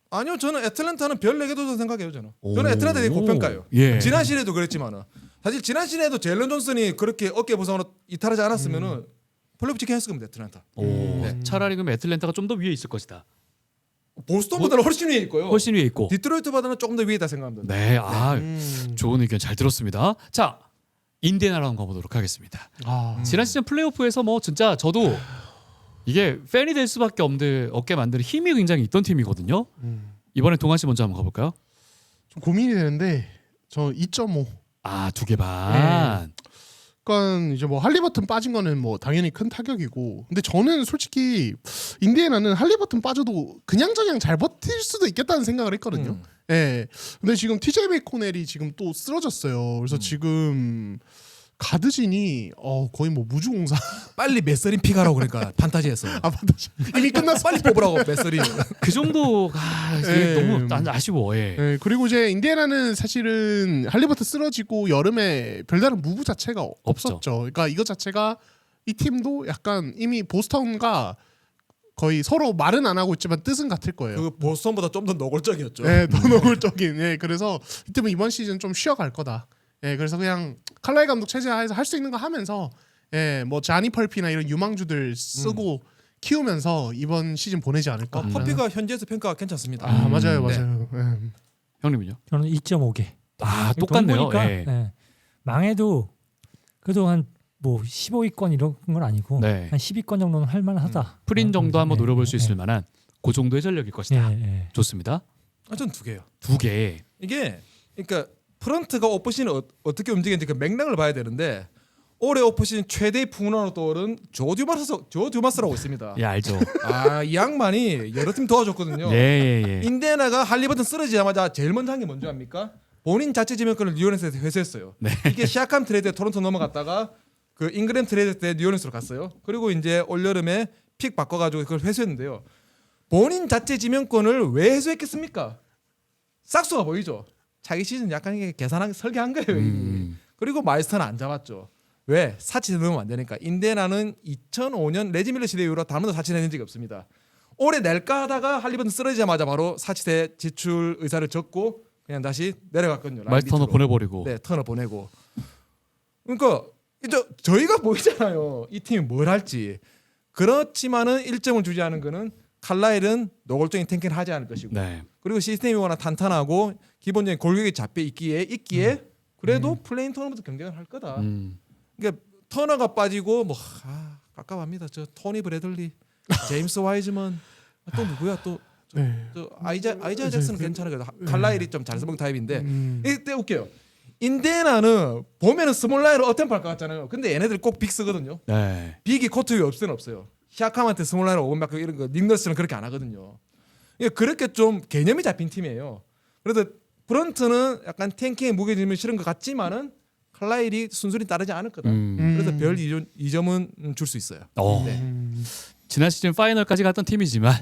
아니요, 저는 애틀랜타는 별 4개도 생각해요. 저는 오. 애틀랜타 되게 고평가예요. 예. 지난 시즌에도 그랬지만은 사실 지난 시즌에도 제일런 존슨이 그렇게 어깨 부상으로 이탈하지 않았으면은 플레이오프 찍긴 했을 겁니다. 애틀랜타. 오, 차라리 그럼 애틀랜타가 좀 더 위에 있을 것이다. 보스턴보다는 훨씬 위에 있고요. 훨씬 위에 있고. 디트로이트보다는 조금 더 위에 있다 생각합니다. 네, 좋은 의견 잘 들었습니다. 자, 인디애나로 한번 가보도록 하겠습니다. 지난 시즌 플레이오프에서 뭐 진짜 저도 이게 팬이 될 수밖에 없게 만드는 힘이 굉장히 있던 팀이거든요. 이번에 동환 씨 먼저 한번 가볼까요? 좀 고민이 되는데 저 2.5. 2개 반. 그러니까 이제 뭐 할리버튼 빠진 거는 뭐 당연히 큰 타격이고, 근데 저는 솔직히 인디애나는 할리버튼 빠져도 그냥저냥 잘 버틸 수도 있겠다는 생각을 했거든요. 예. 근데 지금 TJ 메이코넬이 지금 또 쓰러졌어요. 그래서 지금 가드진이 거의 뭐 무주공사. 빨리 메서린 픽하라고 그러니까 판타지에서 판타지. 이미 끝났어. 빨리 뽑으라고 메서린. 그 정도가 이게 예. 너무 아쉬워. 예. 예, 그리고 이제 인디애나는 사실은 할리버튼 쓰러지고 여름에 별다른 무브 자체가 없죠. 없었죠. 그러니까 이거 자체가 이 팀도 약간 이미 보스턴과 거의 서로 말은 안 하고 있지만 뜻은 같을 거예요. 그 보스턴보다 좀 더 노골적이었죠. 네, 더 노골적인. 예, 그래서 이 팀은 이번 시즌 좀 쉬어갈 거다. 예, 그래서 그냥 칼라이 감독 체제 하에서 할 수 있는 거 하면서, 예, 뭐 자니 펄피나 이런 유망주들 쓰고 키우면서 이번 시즌 보내지 않을까. 퍼피가 현지에서 평가가 괜찮습니다. 아 맞아요, 네. 맞아요. 예. 형님은요? 저는 2.5개. 아 똑같네요. 예. 망해도 그래도 한 뭐 15위권 이런 건 아니고 네. 한 10위권 정도는 할 만하다. 프린 정도 한번 네, 노려볼 수 네, 있을 만한 그 정도의 전력일 것이다. 네, 네. 좋습니다. 전 두 개요. 2개. 이게 그러니까 프런트가 오프시즌 어떻게 움직이는지 그 맥락을 봐야 되는데 올해 오프시즌 최대의 풍운으로 떠오른 조 듀마스라고 있습니다. 예 알죠. 이 양반이 여러 팀 도와줬거든요. 예. 인디애나가 할리버튼 쓰러지자마자 제일 먼저 한 게 뭔지 압니까? 본인 자체 지명권을 뉴올리언스에서 회수했어요. 네. 이게 시아캄 트레이드에 토론토 넘어갔다가 그 잉그램 트레이드 때 뉴올리언스로 갔어요. 그리고 이제 올 여름에 픽 바꿔가지고 그걸 회수했는데요. 본인 자체 지명권을 왜 회수했겠습니까? 싹수가 보이죠. 자기 시즌 약간 이게 계산한 설계한 거예요. 이미. 그리고 마일스턴은 안 잡았죠. 왜? 사치 넣으면 안 되니까. 인디애나는 2005년 레지 밀러 시대 이후로 다른 번도 사치를 낸 적이 없습니다. 올해 낼까 하다가 할리버튼 쓰러지자마자 바로 사치세 지출 의사를 적고 그냥 다시 내려갔거든요. 라인 마이스 터너 밑으로. 보내버리고. 네, 터너 보내고. 그러니까 이제 저희가 보이잖아요. 이 팀이 뭘 할지. 그렇지만은 1점을 주지 않은 거는 칼라일은 노골적인 탱킹을 하지 않을 것이고. 네. 그리고 시스템이 워낙 탄탄하고 기본적인 골격이 잡혀 있기에 그래도 플레인 토너먼트 경쟁을 할 거다. 그러니까 터너가 빠지고 뭐 깝깝합니다. 저 토니 브래들리, 제임스 와이즈먼 또 누구야 또. 저 아이자 잭슨은 괜찮아. 그래도 칼라일이 좀 잘해먹는 타입인데 이때 웃겨요. 인디애나는 보면은 스몰라이로 어템프 할것 같잖아요. 근데 얘네들 꼭 빅 쓰거든요. 네. 빅이 코트 위에 없을 때는 없어요. 시아캄한테 스몰라이로 오건막 이런 거 닉너스는 그렇게 안 하거든요. 예, 그렇게 좀 개념이 잡힌 팀이에요. 그래서 브런트는 약간 탱킹에 무게짐을 실은 것 같지만은 칼라일이 순순히 따르지 않을 거다. 그래서 별 2점은 줄 수 있어요. 네. 지난 시즌 파이널까지 갔던 팀이지만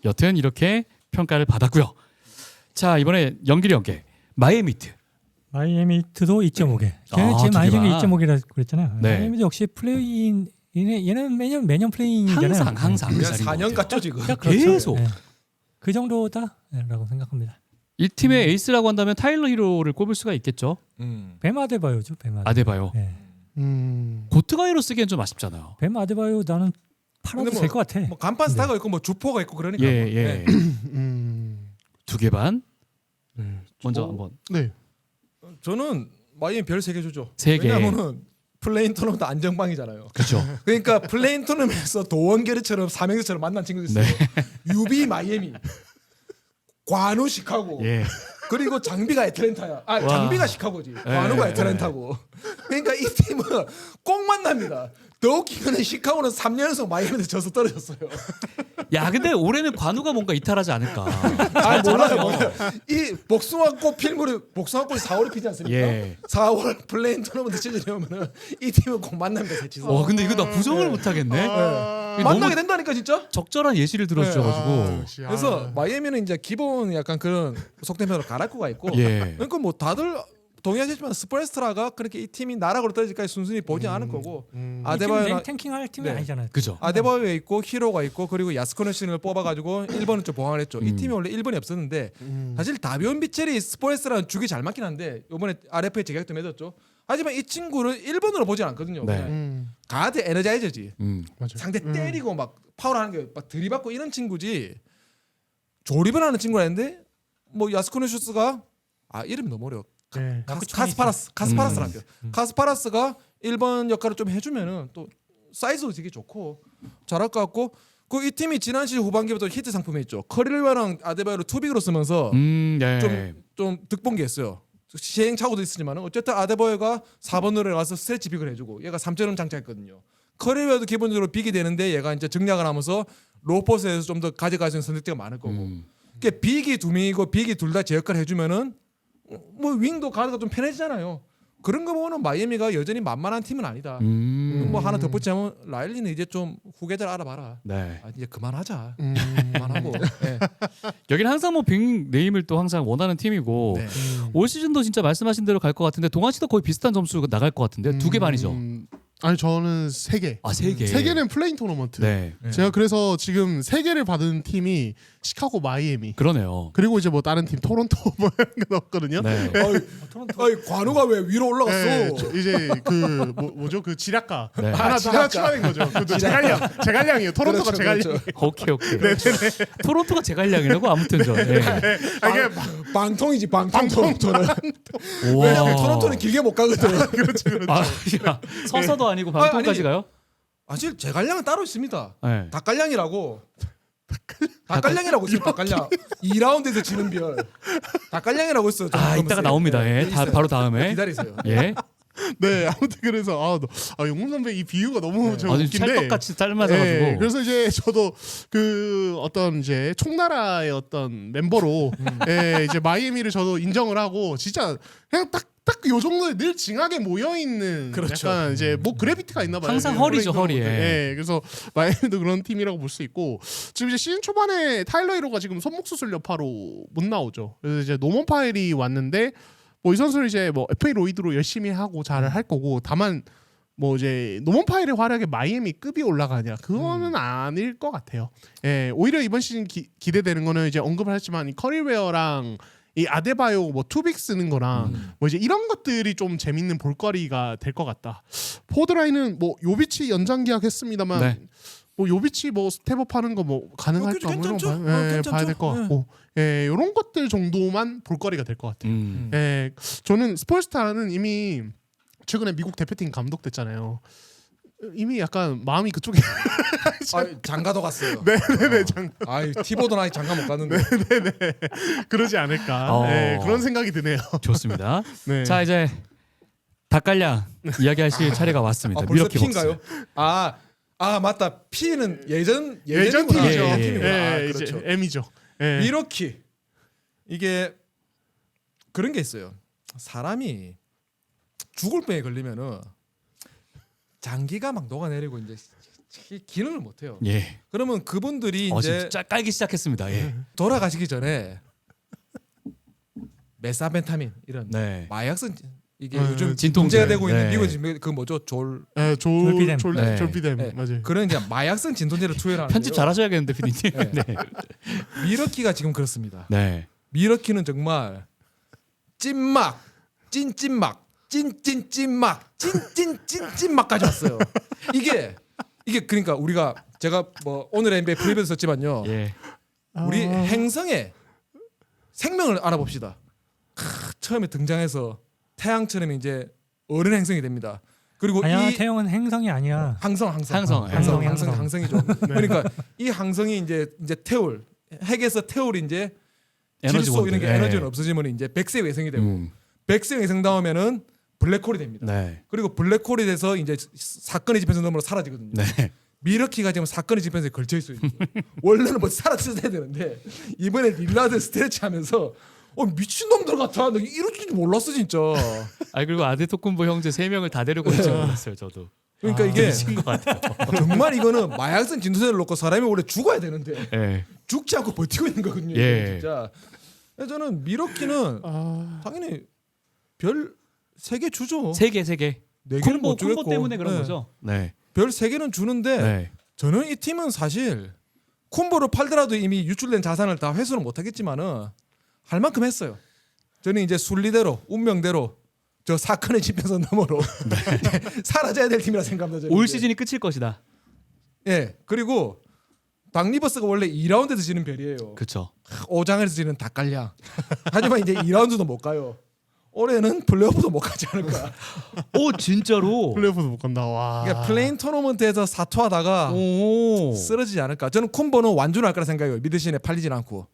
여튼 이렇게 평가를 받았고요. 자 이번에 연기 마이애미트. 마이애미트도 2.5개. 제일 두 많이 준게 개만. 2.5개라 그랬잖아요. 네. 마이애미도 역시 플레이인 얘는 매년 플레이인이잖아요. 항상 그 그냥 자리인 것 4년 같아요. 갔죠 지금. 딱 그렇죠. 계속. 네. 그 정도다라고 생각합니다. 이 팀의 에이스라고 한다면 타일러 히로를 꼽을 수가 있겠죠. 뱀 아데바요죠. 뱀 아데바요. 네. 고트가이로 쓰기엔 좀 아쉽잖아요. 뱀 아데바요 나는 팔아도 근데 뭐- 될 것 같아. 뭐 간판 스타가 있고 뭐 주포가 있고 그러니까. 예. 뭐. 2개 반. 네. 먼저 한번. 네. 저는 마이애미 별 3개 주죠. 3개. 왜냐하면은 플레인 토너먼트 안정방이잖아요. 그렇죠. 그러니까 플레인 토너먼트에서 도원결의처럼 삼형제처럼 만난 친구들 있어요. 유비 마이애미, 관우 시카고, 예. 그리고 장비가 애틀랜타야. 장비가 시카고지. 관우가 예. 애틀랜타고. 그러니까 이 팀은 꼭 만납니다. 더 웃긴 거는 시카고는 3년 연속 마이애미한테 져서 떨어졌어요. 야 근데 올해는 관우가 뭔가 이탈하지 않을까. 몰라요. 이 복숭아꽃 필물이 복숭아꽃이 4월에 피지 않습니까? 예. 4월 플레인 토너먼트 시즌이 오면은 이 팀은 꼭 만납니다. 대치서. 근데 이거 나 부정을 못 하겠네. 만나게 너무 된다니까 진짜. 적절한 예시를 들어주셔가지고. 그래서 마이애미는 이제 기본 약간 그런 속된 편으로 갈아꾸가 있고. 예. 그러니까 뭐 다들 동의하시지만 스포레스트라가 그렇게 이 팀이 나락으로 떨어질까지 순순히 보지 않을 거고. 아데바요나 탱킹할 팀이 네. 아니잖아요. 그죠. 아데바요에 있고 히로가 있고 그리고 야스코네신을 뽑아가지고 1번을 좀 보강을 했죠. 이 팀이 원래 1번이 없었는데 사실 다비온 비첼이 스포레스라는 죽이 잘 맞긴 한데 이번에 RFA 재계약도 맺었죠. 하지만 이 친구를 1번으로 보진 않거든요. 네. 그냥 가드 에너자이저지. 맞아. 상대 때리고 막 파울하는 게 막 들이받고 이런 친구지. 조립을 하는 친구라는데 뭐 야스코네슈스가 이름이 너무 어려워. 네. 카스파라스라고요. 카스파라스가 1번 역할을 좀 해주면은 또 사이즈도 되게 좋고 잘할 것 같고 그 이 팀이 지난 시즌 후반기부터 히트 상품이 있죠. 커릴러랑 아데바요를 투빅으로 쓰면서 예. 좀 득본 게 있어요. 시행착오도 있으지만 어쨌든 아데바요가 4번으로 가서 스트레치 빅을 해주고 얘가 3점을 장착했거든요. 커릴러도 기본적으로 빅이 되는데 얘가 이제 증량을 하면서 로포스에서 좀 더 가져갈 수 있는 선택지가 많을 거고. 그러니까 빅이 2명이고 빅이 둘 다 제 역할을 해주면은 뭐 윙도 가드가 좀 편해지잖아요. 그런 거 보면은 마이애미가 여전히 만만한 팀은 아니다. 뭐 하나 덧붙이자면 라일리는 이제 좀 후계자를 알아봐라. 네. 이제 그만하자. 그만하고. 네. 여기는 항상 뭐 빅 네임을 또 항상 원하는 팀이고 네. 올 시즌도 진짜 말씀하신 대로 갈 것 같은데 동환 씨도 거의 비슷한 점수 나갈 것 같은데 2개 반이죠. 아니 저는 3개. 아, 3개. 3개는 플레인 토너먼트. 네. 네. 제가 그래서 지금 3개를 받은 팀이 시카고, 마이애미. 그러네요. 그리고 이제 뭐 다른 팀 토론토 뭐 이런 게 넣었거든요. 네. 아이 관우가 왜 위로 올라갔어? 네, 이제 그 뭐죠 그 지략가 네. 하나 지략가. 추가된 거죠. 그 제갈량이에요. 토론토가 그렇죠, 제갈량. 그렇죠. 오케이. 토론토가 제갈량이라고 아무튼 저. 네. 아, 이게 방통이지 방통 토론토는. 우와. 왜냐면 토론토는 길게 못 가거든. 아, 야, 서서도 아니고 방통까지 아니. 가요? 사실 제갈량은 따로 있습니다. 네. 닭갈량이라고. 닭갈량이라고 있어요. 닭갈량. 2라운드에서 지는 별. 닭갈량이라고 있어요. 아, 이따가 나옵니다. 예. 바로 다음에. 기다리세요. 예. 네 아무튼 그래서 용문 선배 이 비유가 너무 좀 아주 웃긴데. 찰떡같이 삶아져가지고. 네, 그래서 이제 저도 그 어떤 이제 총나라의 어떤 멤버로 이제 마이애미를 저도 인정을 하고 진짜 그냥 딱 요 정도에 늘 징하게 모여 있는 그렇죠. 약간 이제 뭐 그래비티가 있나 봐요. 항상 이제 허리죠, 플레이토너먼트. 허리에. 네, 그래서 마이애미도 그런 팀이라고 볼 수 있고 지금 이제 시즌 초반에 타일러 히로가 지금 손목 수술 여파로 못 나오죠. 그래서 이제 노먼 파일이 왔는데 뭐 이 선수는 이제 뭐 FA 로이드로 열심히 하고 잘 할 거고 다만 뭐 이제 노먼 파일의 활약에 마이애미 급이 올라가냐 그거는 아닐 것 같아요. 예, 오히려 이번 시즌 기대되는 거는 이제 언급을 했지만 이 커리웨어랑 이 아데바요 뭐 투빅 쓰는 거랑 뭐 이제 이런 것들이 좀 재밌는 볼거리가 될 것 같다. 포드라인은 뭐 요비치 연장 계약했습니다만 네. 뭐 요비치 뭐 스텝업 하는 거 뭐 가능할까 뭐 이런 거 괜찮죠. 괜찮죠. 봐야 될 것 같고 예, 이런 것들 정도만 볼거리가 될 것 같아요. 예, 저는 스폴스타는 이미 최근에 미국 대표팀 감독 됐잖아요. 이미 약간 마음이 그쪽에 장가도 갔어요. 네네네 아이 티보드는 아직 장가 못 갔는데. 그러지 않을까 어. 네, 그런 생각이 드네요. 좋습니다. 네. 자, 이제 닭갈량 이야기하실 차례가 왔습니다. 벌써 미러키 피인가요? 복스. 아 맞다. 피는 예전 예전 팀이죠. 팀이죠. 예, 예, 팀이구나. 아, 예, 그렇죠. 이제 M이죠. 예. 미러키 이게 그런 게 있어요. 사람이 죽을 병에 걸리면은 장기가 막 녹아내리고 이제 기능을 못 해요. 예. 그러면 그분들이 이제 진짜 깔기 시작했습니다. 예. 돌아가시기 전에 메사벤타민 이런 네. 마약성 이게 네, 요즘 진통제. 문제가 되고 있는 네. 미국 지금 그 뭐죠 졸 예, 졸피뎀. 네. 졸피뎀 네. 맞아요. 그런 이제 마약성 진통제를 투여하는 편집 잘하셔야겠는데 피디님. 네. 미러키가 지금 그렇습니다. 네. 미러키는 정말 찐막 찐찐막 찐찐찐막 찐찐찐찐막까지 왔어요. 이게 그러니까 우리가 제가 뭐 오늘 NBA 프리뷰에서 썼지만요. 예. 우리 행성의 생명을 알아봅시다. 처음에 등장해서 태양처럼 이제 어른 행성이 됩니다. 그리고 아니야 이 태영은 행성이 아니야. 항성이죠. 그러니까 이 항성이 이제 태울 핵에서 태울 이제 질소 이런 게 에너지는 없어지면 이제 백색 외성이 되고 백색 외성 다음에는 블랙홀이 됩니다. 네. 그리고 블랙홀이 돼서 이제 사건의 지평선 너머로 사라지거든요. 네. 미러키가 지금 사건의 지평선에 걸쳐 있어요. 원래는 뭐 사라졌어야 되는데 이번에 릴라드 스트레치하면서 미친 놈들 같아. 나 이럴줄 몰랐어 진짜. 아 그리고 아데토쿤보 형제 3명을 다 데리고 올지 몰랐어요 저도. 그러니까 이게 미친 것 같아요. 정말 이거는 마약성 진통제를 놓고 사람이 원래 죽어야 되는데 예. 죽지 않고 버티고 있는 거거든요. 예. 진짜. 그래서 저는 미러키는 당연히 별 3개 주죠. 3개. 4개는 못 주겠고. 콤보 때문에 그런 거죠. 네. 별 3개는 주는데 네. 저는 이 팀은 사실 콤보를 팔더라도 이미 유출된 자산을 다 회수는 못 하겠지만은 할 만큼 했어요. 저는 이제 순리대로 운명대로 저 사건의 지평선 너머로 사라져야 될 팀이라 생각합니다. 저는 올 이제. 시즌이 끝일 것이다. 예. 그리고 박 리버스가 원래 2라운드에서 지는 별이에요. 그렇죠. 5장에서 지는 닭갈량. 하지만 이제 2라운드도 못 가요. 올해는 플레이오프도 못 가지 않을까. 오 진짜로. 플레이오프도 못 간다. 와. 그러니까 플레인 토너먼트에서 사투하다가 오. 쓰러지지 않을까. 저는 콤보는 완주할 거라 생각해요. 미드신에 팔리진 않고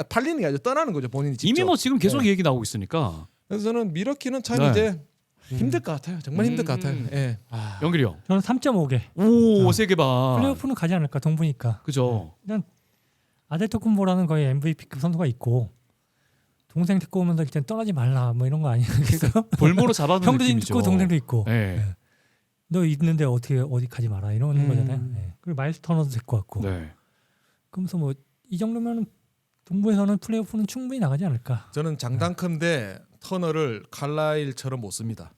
팔리는 게 아니라 떠나는 거죠 본인이 직접. 이미 뭐 지금 계속 네. 얘기 나오고 있으니까. 그래서 저는 미러키는 참 네. 이제 힘들 것 같아요. 정말 힘들 것 같아요. 예. 영길이 형. 저는 3.5개. 오 3개 반. 플레이오프는 가지 않을까 동부니까. 그죠. 일단 아데토쿤보라는 거의 MVP급 선수가 있고 동생 데리고 오면서 일단 떠나지 말라 뭐 이런 거 아니겠어요? 볼모로 잡아두는 형도 느낌이죠. 있고 동생도 있고. 네. 너 있는데 어디 가지 마라 이런 거잖아요. 네. 그리고 마일스 터너도 데리고 왔고. 네. 그러면서 뭐 이 정도면 동부에서는 플레이오프는 충분히 나가지 않을까. 저는 장단컨대 터널을 칼라일처럼 못 씁니다.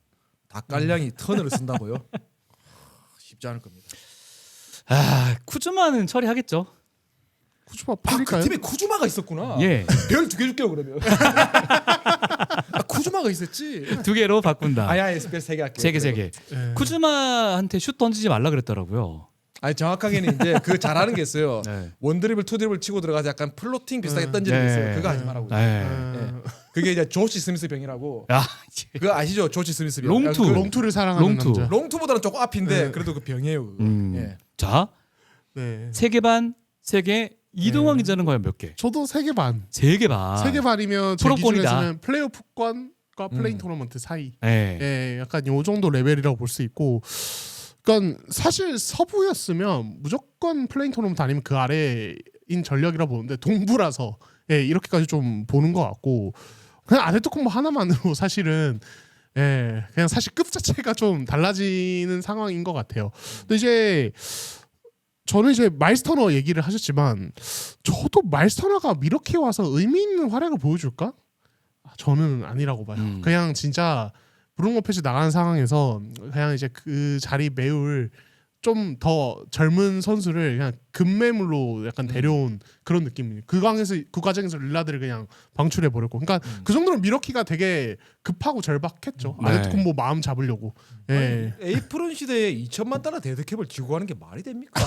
닭갈량이 터널을 쓴다고요? 쉽지 않을 겁니다. 아 쿠즈마는 처리하겠죠. 쿠즈마 그 팔릴까요? 팀에 쿠즈마가 있었구나. 예, 별 2개 줄게요 그러면. 쿠즈마가 있었지. 2개로 바꾼다. 아야 별 3개 할게요. 3개. 예. 쿠즈마한테 슛 던지지 말라 그랬더라고요. 아니 정확하게는 이제 그 잘하는 게 있어요. 네. 원드리블 투드리블 치고 들어가서 약간 플로팅 비슷하게 던지는 게 있어요. 그거 하지 말라고. 네. 그게 이제 조시 스미스 병이라고. 아, 그거 아시죠? 조시 스미스 병. 롱투. 그 롱투를 사랑하는 롱투. 남자. 롱투보다는 조금 앞인데 그래도 그 병이에요. 그거. 예. 자, 네. 3개 반, 3개. 이동환 기자는 과연 몇 개? 저도 3개 반. 3개 반. 3개 반이면 제 프로권이다. 기준에서는 플레이오프권과 플레잉 토너먼트 사이. 네. 예, 약간 요 정도 레벨이라고 볼 수 있고. 그러니까 사실 서부였으면 무조건 플레잉 토너먼트 아니면 그 아래인 전력이라 보는데 동부라서 예, 이렇게까지 좀 보는 것 같고 그냥 아데토콤보 하나만으로 사실은 예, 그냥 사실 급 자체가 좀 달라지는 상황인 것 같아요. 근데 이제 저는 이제 마일스 터너 얘기를 하셨지만 저도 마일스 터너가 이렇게 와서 의미 있는 활약을 보여줄까? 저는 아니라고 봐요. 그냥 진짜 브루노 로페즈 나가는 상황에서 그냥 이제 그 자리 메울 좀 더 젊은 선수를 그냥 급매물로 약간 데려온 그런 느낌이에요. 그 과정에서 릴라드를 그냥 방출해 버렸고, 그러니까 그 정도로 미러키가 되게 급하고 절박했죠. 네. 아데토콤보 마음 잡으려고. 예. 에이프론 시대에 2천만 달러 데드캡을 쥐고 가는 게 말이 됩니까?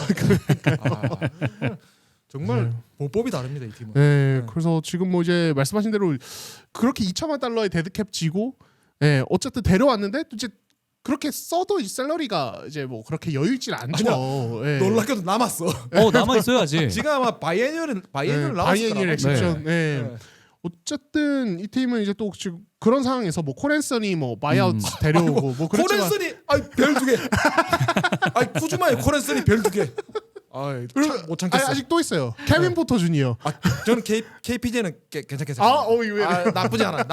정말 보법이 다릅니다 이 팀은. 네, 그래서 지금 뭐 이제 말씀하신 대로 그렇게 2천만 달러의 데드캡 지고, 예, 어쨌든 데려왔는데 또 이제 그렇게 써도 이 셀러리가 이제 뭐 그렇게 여유 있질 않죠. 예. 놀랍게도 남았어. 남아 있어야지. 지금 아마 바이애니얼 나왔을 바이애니얼 거라고. 엑셉션. 예. 네. 어쨌든 이 팀은 이제 또 지금 그런 상황에서 뭐 코렌슨이 뭐 바이아웃 데려오고 뭐 그렇지만 코렌슨이 별 2개. 쿠즈마의 코렌슨이 별 2개. 못 참겠어. 아직 또 있어요. 케빈 포터 주니어. 저는 KPJ는 괜찮게 생각해요. 왜? 나쁘지 않아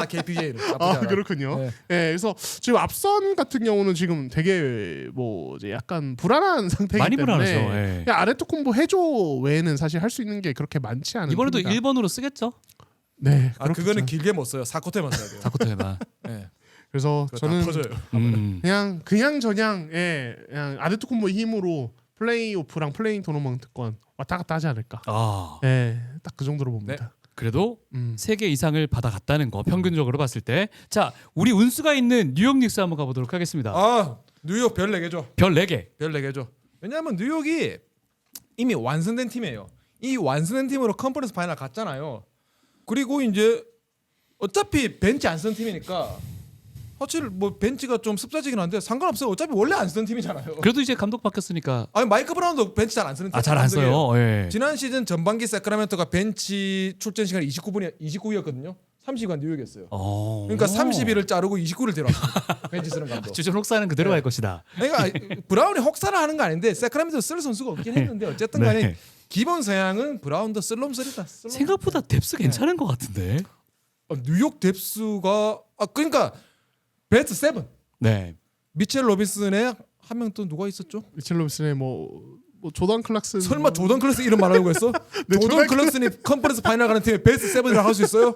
KPJ는. 나쁘지 않아. 그렇군요. 네. 예, 그래서 지금 앞선 같은 경우는 지금 되게 뭐 이제 약간 불안한 상태이기 많이 때문에 불안하죠. 예. 그냥 아레토콤보 해줘 외에는 사실 할 수 있는 게 그렇게 많지 않은 이번에도 팀이다. 1번으로 쓰겠죠? 네, 그거는 그렇겠죠. 길게 못 써요. 4쿼터만 써야 돼요. 사코토에만. 네. 그래서 그거 저는 다 퍼져요. 그냥 저냥 그냥 아데토콤보의 힘으로 플레이오프랑 플레잉 토너먼트권 왔다 갔다 하지 않을까. 아, 딱 그 정도로 봅니다. 그래도 음. 3개 이상을 받아갔다는 거 평균적으로 봤을 때. 자, 우리 운수가 있는 뉴욕 닉스 한번 가보도록 하겠습니다. 뉴욕 별 4개 줘. 별 4개. 별 4개 줘. 왜냐하면 뉴욕이 이미 완성된 팀이에요. 이 완성된 팀으로 컨퍼런스 파이널 갔잖아요. 그리고 이제 어차피 벤치 안 쓴 팀이니까 사실 뭐 벤치가 좀 습자지긴 한데 상관없어요. 어차피 원래 안 쓰는 팀이잖아요. 그래도 이제 감독 바뀌었으니까 마이크 브라운도 벤치 잘 안 쓰는 팀. 잘 안 써요. 예. 지난 시즌 전반기 세크라멘토가 벤치 출전 시간이 29분이었거든요. 30간 뉴욕이었어요. 그러니까 30일을 자르고 29를 데려왔어요. 벤치 쓰는 감독. 주전 혹사는 그대로 갈 것이다. 그러니까 브라운이 혹사를 하는 거 아닌데 세크라멘토 쓸 선수가 없긴 했는데 어쨌든 간에 네. 기본 서양은 브라운도 쓸놈쓸이다. 생각보다 뎁스 괜찮은 것 같은데. 뉴욕 뎁스가 그러니까 베스트 7 네. 미첼 로빈슨에 한 명 또 누가 있었죠? 미첼 로빈슨의 뭐 조던 클락슨. 설마 조던 클래스 이름 말하려고 했어? 조던 클래스니 컨퍼런스 파이널 가는 팀에 베스트 7이라고 할 수 있어요?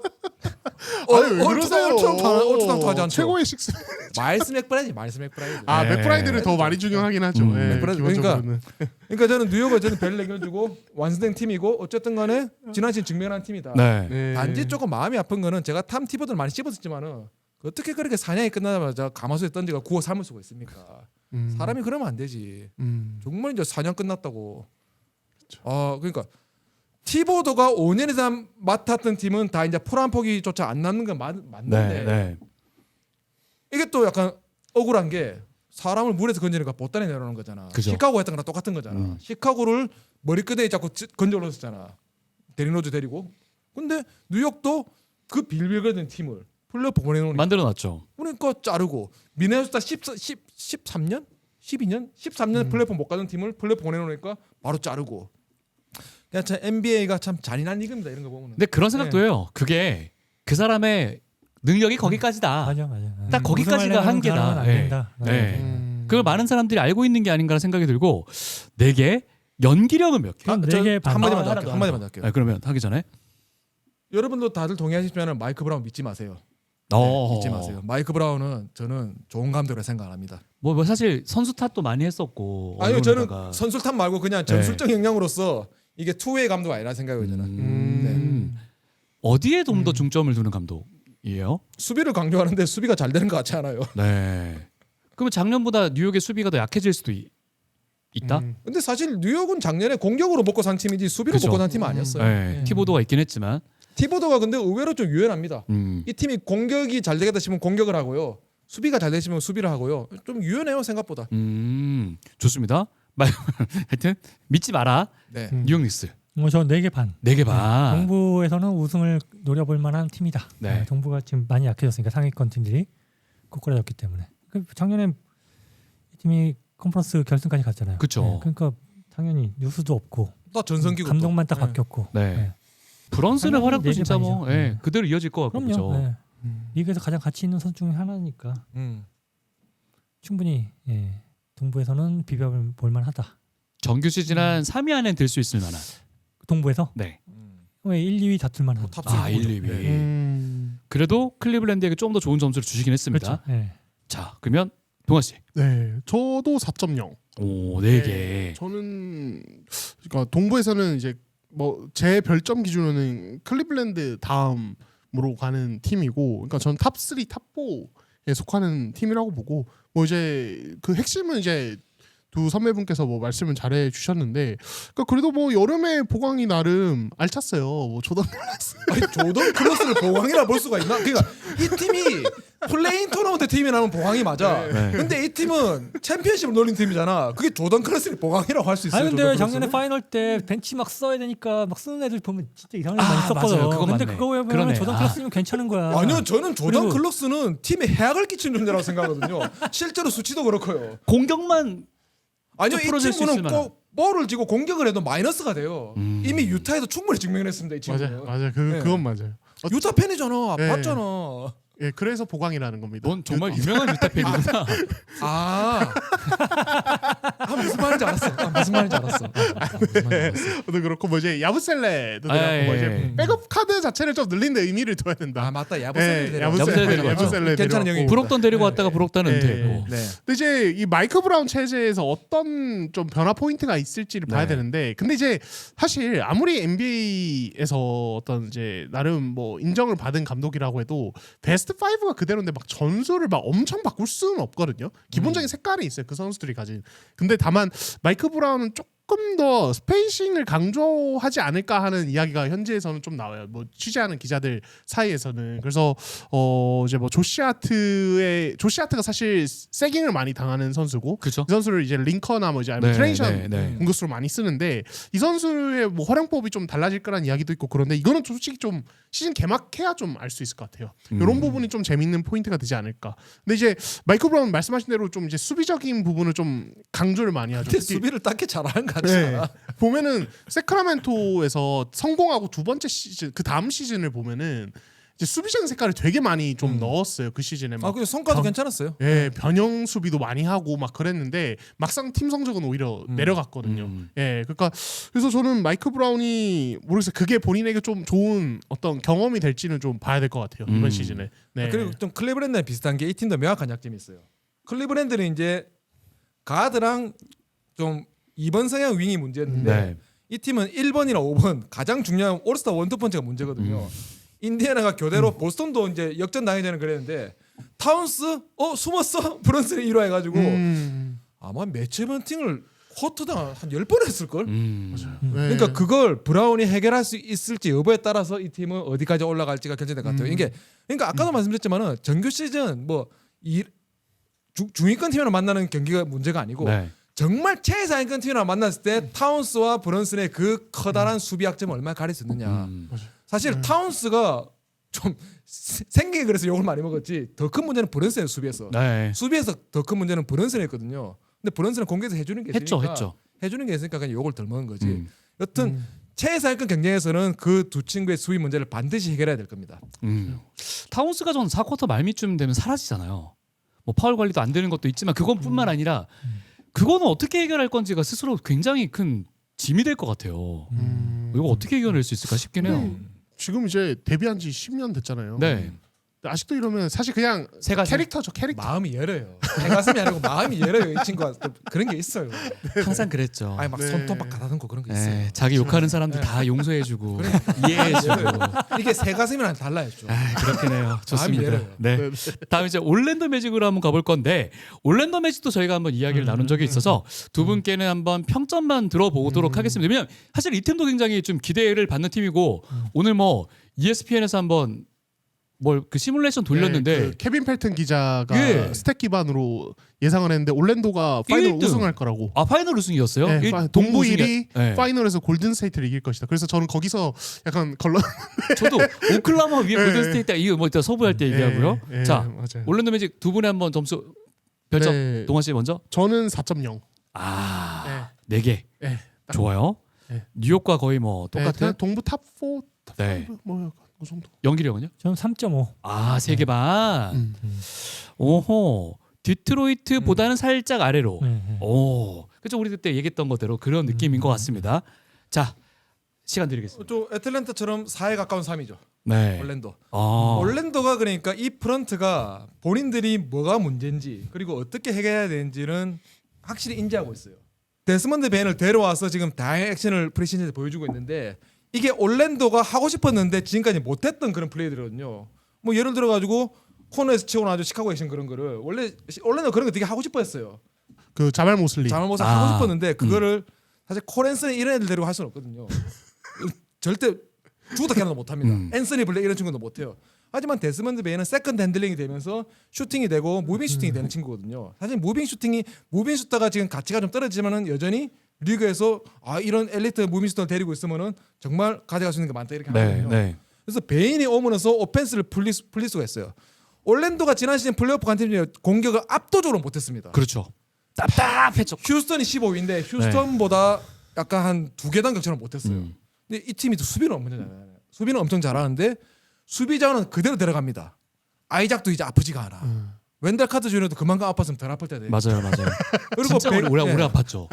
아니, 왜 그러세요? 얼추당토 하지 않죠? 최고의 식스. 마일스 맥브라이드. 맥브라이드를 더 많이 중요하긴 하죠. 맥브라이드. 기본적으로는. 그러니까 저는 뉴욕을 저는 별 4개를 주고 완성된 팀이고 어쨌든 간에 지난 시즌 증명한 팀이다. 네. 네. 단지 조금 마음이 아픈 거는 제가 탐 티버들 많이 씹었지만은 어떻게 그렇게 사냥이 끝나자마자 가마솥에 던지가 구워 삶을 수가 있습니까? 사람이 그러면 안 되지. 정말 이제 사냥 끝났다고. 그러니까 티보드가 5년 이상 맡았던 팀은 다 이제 포란 포기조차 안 남는 건 맞는데 네. 이게 또 약간 억울한 게 사람을 물에서 건지니까 보따리 내려오는 거잖아. 그죠. 시카고 했던 거랑 똑같은 거잖아. 시카고를 머리끄댕이 자꾸 건져 올렸었잖아. 데리노즈 데리고. 근데 뉴욕도 그 빌빌거리는 팀을 플레이오프 보내놓으니까 만들어놨죠. 그러니까 자르고 미네소타 13년? 12년? 13년 플레이오프 못 가던 팀을 플레이오프 보내놓으니까 바로 자르고. 그냥 참 NBA가 참 잔인한 리그입니다. 이런 거 보면. 근데 그런 생각도 해요. 그게 그 사람의 능력이 거기까지다. 맞아. 딱 거기까지가 우승하려면 한계다. 그거는 안 네. 된다. 네. 그걸 많은 사람들이 알고 있는 게 아닌가라는 생각이 들고 4개 연기력은 몇 개? 그럼 4개 반. 한마디만 더 하나 할게요. 더, 한마디만 하나 더 할게요. 그러면 하기 전에 여러분도 다들 동의하시면 마이크 브라운 믿지 마세요. 잊지 마세요. 마이크 브라운은 저는 좋은 감독이라 생각 안 합니다. 뭐 사실 선수 탓도 많이 했었고. 아니요, 저는 언론에다가. 선수 탓 말고 그냥 전술적 역량으로서 이게 투웨이 감독 아니라 생각해요 저는. 어디에 좀 더 중점을 두는 감독이에요? 수비를 강조하는데 수비가 잘 되는 것 같지 않아요. 네. 그러면 작년보다 뉴욕의 수비가 더 약해질 수도 있다? 근데 사실 뉴욕은 작년에 공격으로 먹고 산 팀이지 수비로 그죠. 먹고 산 팀 아니었어요. 네. 티보도가 있긴 했지만. 티보드가 근데 의외로 좀 유연합니다. 이 팀이 공격이 잘 되겠다 싶으면 공격을 하고요. 수비가 잘 되시면 수비를 하고요. 좀 유연해요 생각보다. 좋습니다. 하여튼 믿지 마라. 네. 뉴욕 닉스 저 4개 반. 4개 반. 동부에서는 우승을 노려볼 만한 팀이다. 네. 동부가 지금 많이 약해졌으니까 상위권 팀들이 꼬꾸라졌기 때문에. 작년에 이 팀이 컨퍼런스 결승까지 갔잖아요. 그쵸. 그러니까 당연히 뉴스도 없고 또 전성기고 감독만 딱 또. 바뀌었고. 네. 브런슨의 당연히 활약도 4개 진짜 뭐 반이죠. 예, 그대로 이어질 것 같고 그럼요. 그죠. 네. 리그에서 가장 가치 있는 선수 중에 하나니까 충분히 동부에서는 비벼볼 만하다. 정규 시즌 한 3위 안에 들 수 있을 만한. 동부에서 네. 왜 1, 2위 다툴 만한. 탑 아, 쓰리 1, 2위. 음. 그래도 클리블랜드에게 좀 더 좋은 점수를 주시긴 했습니다. 그렇죠. 네. 자, 그러면 동아 씨. 네, 저도 4.0. 오, 4개. 저는 그러니까 동부에서는 이제 뭐 제 별점 기준으로는 클리블랜드 다음으로 가는 팀이고, 그러니까 저는 탑 3, 탑 4에 속하는 팀이라고 보고, 뭐 이제 그 핵심은 이제 두 선배분께서 뭐 말씀을 잘해 주셨는데, 그러니까 그래도 뭐 여름에 보강이 나름 알찼어요. 뭐 조던 아니 조던 클로스를 보강이라 볼 수가 있나? 그러니까 이 팀이 플레인 토너먼트 팀이라면 보강이 맞아. 네. 근데 이 팀은 챔피언십을 노린 팀이잖아. 그게 조던 클로스를 보강이라고 할 수 있어요. 아니 근데 조던 작년에 클로스는? 파이널 때 벤치 막 써야 되니까 막 쓰는 애들 보면 진짜 이상한 애 아, 많이 썼거든. 맞아요. 그거 근데 맞네. 그거 보면 그러네. 조던 아. 클래스면 괜찮은 거야. 아니요, 저는 조던 그리고- 클로스는 팀에 해악을 끼친 존재라고 생각하거든요. 실제로 수치도 그렇고요. 공격만 아니요, 좀 이 풀어줄 수 있을 친구는 꼭 볼을 쥐고 공격을 해도 마이너스가 돼요. 이미 유타에서 충분히 증명했습니다, 이 친구는. 맞아요. 네. 그건 맞아요. 유타 팬이잖아. 네. 봤잖아. 예, 그래서 보강이라는 겁니다. 넌 정말 유명한 유타 팬이구나. 아, 무슨 말인지 알았어. 무슨 말인지 알았어. 무슨 말인지 알았어. 도 그렇고 뭐 이제 야부셀레도 아, 들어갔고 뭐 예, 이제 예. 백업 카드 자체를 좀 늘리는 의미를 둬야 된다. 아 맞다. 야부셀. 예, 야부셀레 데려갔죠. 야부셀레 괜찮은 데려갔고. 영입. 브록던 데리고 왔다가 브록던은 예, 은퇴했고. 네. 근데 이제 이 마이크 브라운 체제에서 어떤 좀 변화 포인트가 있을지를 봐야 네. 되는데, 근데 이제 사실 아무리 NBA에서 어떤 이제 나름 뭐 인정을 받은 감독이라고 해도 베스트 5가 그대로인데 막 전술을 막 엄청 바꿀 수는 없거든요. 기본적인 색깔이 있어요, 그 선수들이 가진. 근데 다만 마이크 브라운은 조금 더 스페이싱을 강조하지 않을까 하는 이야기가 현지에서는 좀 나와요. 뭐 취재하는 기자들 사이에서는. 그래서 이제 뭐 조시 아트가 사실 세깅을 많이 당하는 선수고, 그죠? 이 선수를 이제 링커나 뭐 이제 아니면 트레이션 네. 공격수로 많이 쓰는데, 이 선수의 뭐 활용법이 좀 달라질 거란 이야기도 있고 그런데, 이거는 솔직히 좀 시즌 개막해야 좀 알 수 있을 것 같아요. 이런 부분이 좀 재밌는 포인트가 되지 않을까. 근데 이제 마이클 브라운 말씀하신 대로 좀 이제 수비적인 부분을 좀 강조를 많이 하죠. 근데 특히 수비를 딱히 잘하는 것 같지 네. 않아. 보면은 세크라멘토에서 성공하고 두 번째 시즌, 그 다음 시즌을 보면은 이제 수비적인 색깔을 되게 많이 좀 넣었어요, 그 시즌에. 막 근데 성과도 괜찮았어요. 예, 변형 수비도 많이 하고 막 그랬는데 막상 팀 성적은 오히려 내려갔거든요. 예, 그러니까 그래서 저는 마이크 브라운이 모르겠어요. 그게 본인에게 좀 좋은 어떤 경험이 될지는 좀 봐야 될 것 같아요, 이번 시즌에. 네. 그리고 좀 클리브랜드랑 비슷한 게 이 팀도 명확한 약점이 있어요. 클리브랜드는 이제 가드랑 좀 2번 성향 윙이 문제였는데 네. 이 팀은 1번이나 5번 가장 중요한 올스타 원투펀치가 문제거든요. 인디애나가 교대로 보스턴도 이제 역전 당해자는 그랬는데 타운스 숨었어 브런슨이 1화 해가지고 아마 매치 번팅을 쿼터당 한 10번 했을걸. 네. 그러니까 그걸 브라운이 해결할 수 있을지 여부에 따라서 이 팀은 어디까지 올라갈지가 결정될 것 같아요. 이게 그러니까 아까도 말씀드렸지만은 정규 시즌 뭐 중위권 팀이랑 만나는 경기가 문제가 아니고 네. 정말 최상위권 팀이랑 만났을 때 타운스와 브런슨의 그 커다란 수비 약점을 얼마나 가릴 수 있느냐. 사실 타운스가 좀 생긴 게 그래서 욕을 많이 먹었지 더 큰 문제는 브런슨의 수비에서. 네. 수비에서 더 큰 문제는 브런슨이었거든요. 근데 브런슨은 공격에서 해주는 게 있으니까 했죠. 해주는 게 있으니까 그냥 욕을 덜 먹은 거지. 여튼 최상위권 경쟁에서는 그 두 친구의 수비 문제를 반드시 해결해야 될 겁니다. 타운스가 전 4쿼터 말미쯤 되면 사라지잖아요. 뭐 파울 관리도 안 되는 것도 있지만 그것뿐만 아니라 그거는 어떻게 해결할 건지가 스스로 굉장히 큰 짐이 될 것 같아요. 이거 어떻게 해결할 수 있을까 싶긴 해요. 지금 이제 데뷔한 지 10년 됐잖아요. 네. 아직도 이러면 사실 그냥 세 가지 캐릭터죠. 캐릭터. 마음이 열어요. 가슴이 아니고 마음이 열어요. 이 친구가 또 그런 게 있어요. 항상 그랬죠. 아니 막 네. 손톱 막 가다듬고 그런 게 있어요. 네, 자기 욕하는 사람들 다 용서해주고 이해해주고. 이게 새 가슴이랑 달라요 좀. 아, 그렇긴 해요. 마음이 좋습니다. 열어요. 네. 다음 이제 올랜도 매직으로 한번 가볼 건데 올랜도 매직도 저희가 한번 이야기를 나눈 적이 있어서 두 분께는 한번 평점만 들어보도록 하겠습니다. 왜냐면 사실 이 팀도 굉장히 좀 기대를 받는 팀이고 오늘 뭐 ESPN에서 한번 뭘 그 시뮬레이션 돌렸는데 네, 그 케빈 펠튼 기자가 예. 스탯 기반으로 예상을 했는데 올랜도가 파이널 1등. 우승할 거라고. 아 파이널 우승이었어요? 네, 동부 우승이- 1위 네. 파이널에서 골든 스테이트를 이길 것이다. 그래서 저는 거기서 약간 저도 오클라호마 위에 네. 골든 스테이트 이거 뭐 이따 서부할 때 얘기하고요. 예, 자 맞아요. 올랜도 매직 두 분의 한번 점수 별점 네, 동원 씨 먼저. 저는 4.0. 아 4개 네. 좋아요. 네. 뉴욕과 거의 뭐 똑같은. 그냥 동부 탑 4, 탑 네. 5, 뭐 약간 그 정도. 연기리 형은요? 저는 3.5. 아 3개 반. 음. 오호 디트로이트보다는 살짝 아래로. 네, 네. 오 그죠 우리 그때 얘기했던 거대로 그런 느낌인 것 같습니다. 자 시간 드리겠습니다. 좀 애틀랜타처럼 4에 가까운 3이죠. 네. 올랜도. 아. 올랜도가 그러니까 이 프런트가 본인들이 뭐가 문제인지 그리고 어떻게 해결해야 되는지는 확실히 인지하고 있어요. 데스먼드 베인을 데려와서 지금 다양한 액션을 프리시즌에서 보여주고 있는데 이게 올랜도가 하고 싶었는데 지금까지 못했던 그런 플레이들이거든요. 뭐 예를 들어 가지고 코너에서 치고 나죠 시카고 액션 그런 거를 원래 올랜도 그런 거 되게 하고 싶어했어요. 그 자말 모슬리. 자말모사 아. 하고 싶었는데 그거를 사실 콜앤슨 이런 애들 데리고 할 수는 없거든요. 절대 죽어도 캐나도 못합니다. 앤서니 블랙 이런 친구도 못해요. 하지만 데스먼드 베이는 세컨드 핸들링이 되면서 슈팅이 되고 무빙 슈팅이 되는 친구거든요. 사실 무빙 슈터가 지금 가치가 좀 떨어지지만은 여전히 리그에서 아 이런 엘리트 무빙 슈터를 데리고 있으면은 정말 가져갈 수 있는 게 많다 이렇게 네. 하거든요. 네. 그래서 베인이 오면서 오펜스를 풀릴 수가 있어요. 올랜도가 지난 시즌 플레이오프 간 팀 중에 공격을 압도적으로 못했습니다. 그렇죠. 답답했죠. 휴스턴이 15위인데 휴스턴보다 약간 한 2개 단격처럼 못했어요. 근데 이 팀이 또 수비는 엄청 잘해요. 수비는 엄청 잘하는데 수비자는 그대로 데려갑니다. 아이작도 이제 아프지가 않아. 웬델 카트 주니어도 그만큼 아팠으면 덜 아플 때도 있고. 맞아요. 그리고 진짜 오래 아팠죠.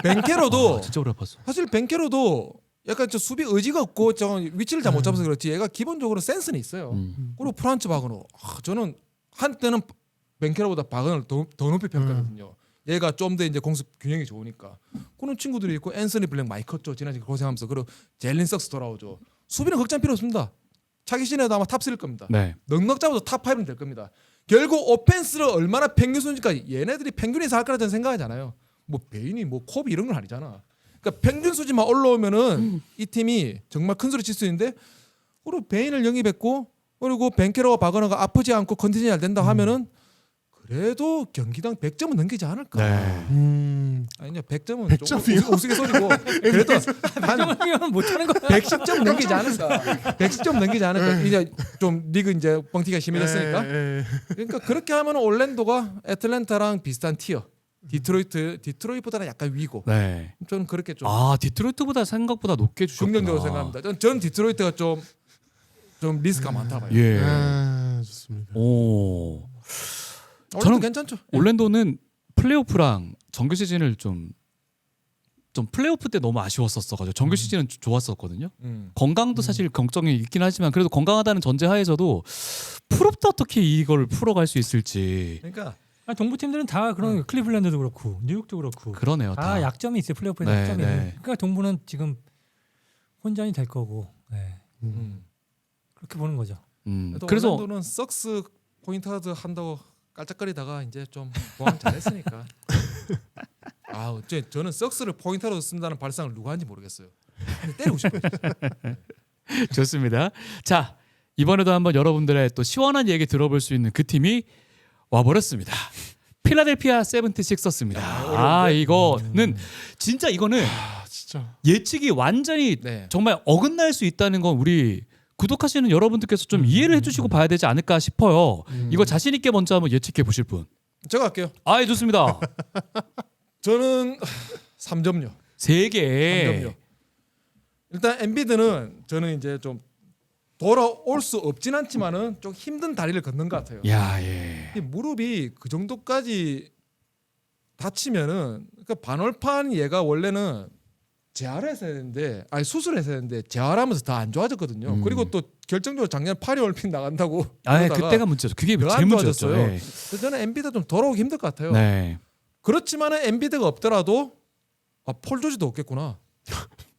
벤케로도 진짜 오래 아팠어. 사실 벤케로도 약간 저 수비 의지가 없고 저 위치를 잘 못 잡아서 그렇지 얘가 기본적으로 센스는 있어요. 그리고 프란츠 바그너 저는 한때는 벤케로보다 바그너를 더 높이 평가했거든요. 얘가 좀 더 이제 공습 균형이 좋으니까 그런 친구들이 있고 앤서니 블랙 많이 컸죠. 지난 시즌 고생하면서 그리고 젤린 석스 돌아오죠. 수비는 걱정 필요 없습니다. 차기 시즌에도 아마 탑 3일 겁니다. 네. 넉넉 잡아도 탑 5는 될 겁니다. 결국 오펜스를 얼마나 평균 수준까지 얘네들이 평균에서 할 거라 저는 생각하잖아요. 뭐 베인이 뭐 코비 이런 건 아니잖아. 그러니까 평균 수준만 올라오면은 이 팀이 정말 큰 소리 칠 수 있는데 그리고 베인을 영입했고 그리고 벤케로와 바거너가 아프지 않고 컨디션이 잘 된다 하면은 그래도 경기당 100점은 넘기지 않을까. 네. 아니요 100점은 100점이요? 좀 우스갯소리고 그래도 한 면 못하는 거야. 110점 넘기지 않을까. 110점 넘기지 않을까. 이제 좀 리그 이제 뻥튀기가 심해졌으니까. 그러니까 그렇게 하면 올랜도가 애틀랜타랑 비슷한 티어. 디트로이트보다는 약간 위고. 네. 저는 그렇게 좀 아 디트로이트보다 생각보다 높게 주셨구나. 긍정적으로 생각합니다. 전 디트로이트가 좀 리스크가 많다 봐요. 예. 좋습니다. 오. 올랜도 저는 괜찮죠. 올랜도는 플레이오프랑 정규 시즌을 좀 플레이오프 때 너무 아쉬웠었어가지고 정규 시즌은 좋았었거든요. 건강도 사실 걱정이 있긴 하지만 그래도 건강하다는 전제하에서도 풀업 때 어떻게 이걸 풀어갈 수 있을지. 그러니까 아니, 동부 팀들은 다 그런 클리블랜드도 그렇고 뉴욕도 그렇고 그러네요. 다 약점이 있어요. 플레이오프에 네, 약점이. 네. 그러니까 동부는 지금 혼전이 될 거고. 네. 그렇게 보는 거죠. 그래서 올랜도는 석스 포인트 가드 한다고 깔짝거리다가 이제 좀 보완 잘했으니까. 아, 저는 석스를 포인트로 쓴다는 발상을 누가 하는지 모르겠어요. 근데 때리고 싶어요. 좋습니다. 자 이번에도 한번 여러분들의 또 시원한 얘기 들어볼 수 있는 그 팀이 와버렸습니다. 필라델피아 세븐티식서스입니다. 이거는 진짜 이거는 진짜. 예측이 완전히 네. 정말 어긋날 수 있다는 건 우리 구독하시는 여러분들께서 좀 이해를 해주시고 봐야 되지 않을까 싶어요. 이거 자신 있게 먼저 한번 예측해 보실 분. 제가 할게요. 예, 좋습니다. 저는 3점요. 3개. 3점요. 일단 엔비드는 저는 이제 좀 돌아올 수 없진 않지만은 좀 힘든 다리를 걷는 것 같아요. 야, 예. 이 무릎이 그 정도까지 다치면은 그러니까 반월판 얘가 원래는 재활을 했어야 되는데 아니 수술을 했어야 되는데 재활하면서 더 안 좋아졌거든요. 그리고 또 결정적으로 작년 파리 올림픽 나간다고 아, 그러다가 그때가 문제죠. 그게 더 제일 안 문제였죠. 좋아졌어요. 네. 그래서 저는 엔비드 좀 돌아오기 힘들 것 같아요. 네. 그렇지만은 엔비드가 없더라도 폴 조지도 없겠구나.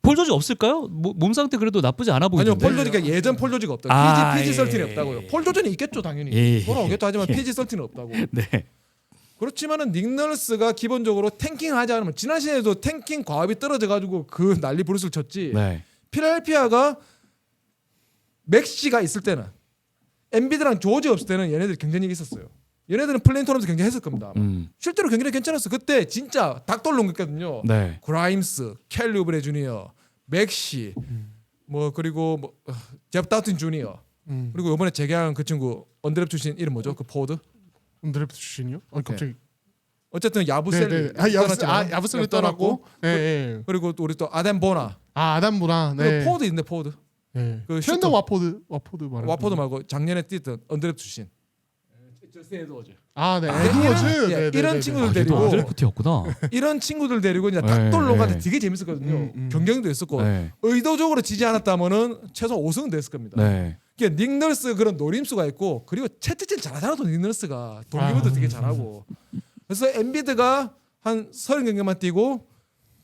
폴 조지 없을까요? 몸 상태 그래도 나쁘지 않아 아니요, 보이는데. 폴 조지가 예전 폴 조지가 없다. 아, PG 예. 설틴이 없다고요. 폴 조지는 있겠죠, 당연히. 예. 돌아오겠죠. 하지만 예. PG 설틴은 없다고. 네. 그렇지만은 닉 널스가 기본적으로 탱킹하지 않으면 지난 시즌에도 탱킹 과업이 떨어져 가지고 그 난리 부르스를 쳤지. 네. 필라델피아가 맥시가 있을 때는 엔비드랑 조지 없을 때는 얘네들이 경쟁력이 있었어요. 얘네들은 플레인 토너먼트 경쟁했을 겁니다. 아마. 실제로 경쟁력 괜찮았어. 그때 진짜 닭돌 있거든요. 네. 그라임스, 켈리 우브레 주니어, 맥시, 뭐 그리고 뭐 제프 다우틴 주니어, 그리고 이번에 재계한 그 친구 언드랩 출신 이름 뭐죠? 그 포워드? 드래프트 출신이요? 갑자기. 어쨌든 야부셀리 야부셀리 떠났고. 네. 그리고 우리 또 아덴 보나, 아담보나. 그리고 네. 포워드 있는데 포워드. 네. 그 현더 슈터. 와포드 말하는. 와포드 말고 작년에 뛰었던 언드랩 출신. 아, 네. 에드워즈. 예, 네, 네, 이런 네, 친구들 네. 데리고 드래프트였구나. 이런 친구들 데리고 이제 네, 닭돌로가도 네. 되게 재밌었거든요. 음. 경쟁도 있었고 네. 의도적으로 지지 않았다면은 최소 5승은 됐을 겁니다. 네. 그러니까 닉 널스 그런 노림수가 있고 그리고 채찍질 잘하잖아 닉 널스가 동기부도 되게 잘하고 그래서 엔비드가 한 30경기만 뛰고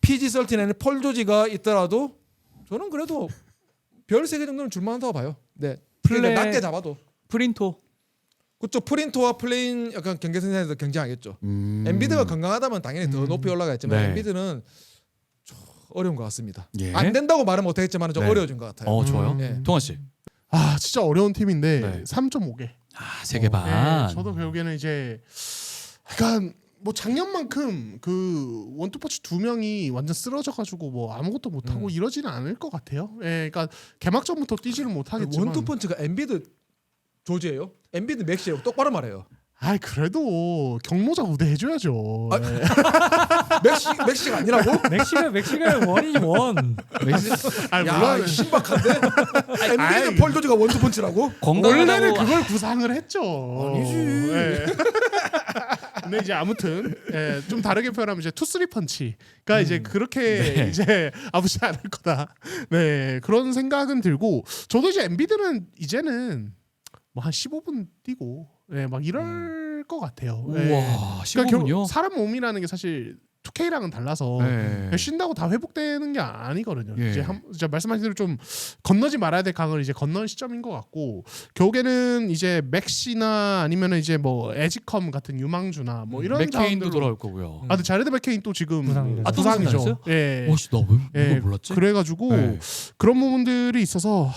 PG 설틴에는 폴 조지가 있더라도 저는 그래도 별 3개 정도는 줄만하다고 봐요. 네. 플레이- 낮게 잡아도 프린토. 그쪽 프린토와 플레인 약간 경계 생산에서 경쟁하겠죠. 엔비드가 건강하다면 당연히 더 높이 올라가겠지만 네. 엔비드는 좀 어려운 것 같습니다. 예. 안 된다고 말은 못하겠지만 좀 네. 어려워진 것 같아요. 좋아요. 네. 동아 씨. 아, 진짜 어려운 팀인데 네. 3.5개. 아, 3개 반. 네, 저도 결국에는 이제 약간 뭐 작년만큼 그 원투퍼치 2명이 완전 쓰러져 가지고 뭐 아무것도 못 하고 이러지는 않을 것 같아요. 예, 그러니까 개막전부터 뛰지는 못하겠지만. 원투펀치가 엔비드 조지예요? 엔비드 맥시예요? 똑바로 말해요. 아, 그래도 경로자 우대 해줘야죠. 예. 맥시가 아니라고? 맥시가 원이지 원. 아, 야, 물론 이거 신박한데? 엔비드 아이. 폴 조지가 원투펀치라고? 원래는 건강하다고. 그걸 구상을 했죠. 아니지. 예. 근데 이제 아무튼 예, 좀 다르게 표현하면 이제 투쓰리 펀치가 이제 그렇게 네. 이제 아프지 않을 거다. 네, 그런 생각은 들고 저도 이제 엔비드는 이제는 뭐 한 15분 뛰고 예, 막 이럴 것 같아요. 예. 우와, 그러니까 15분요? 사람 몸이라는 게 사실 2K랑은 달라서 네. 쉰다고 다 회복되는 게 아니거든요. 예. 이제 말씀하신 대로 좀 건너지 말아야 될 강을 이제 건너는 시점인 것 같고 결국에는 이제 맥시나 아니면은 이제 뭐 에지컴 같은 유망주나 뭐 이런 맥케인도 자원들로- 돌아올 거고요. 아, 근데 자레드 맥케인 또 지금 부상이죠. 아, 또 부상이었어요? 예. 오씨, 나왜 예, 이거 몰랐지? 그래가지고 네. 그런 부분들이 있어서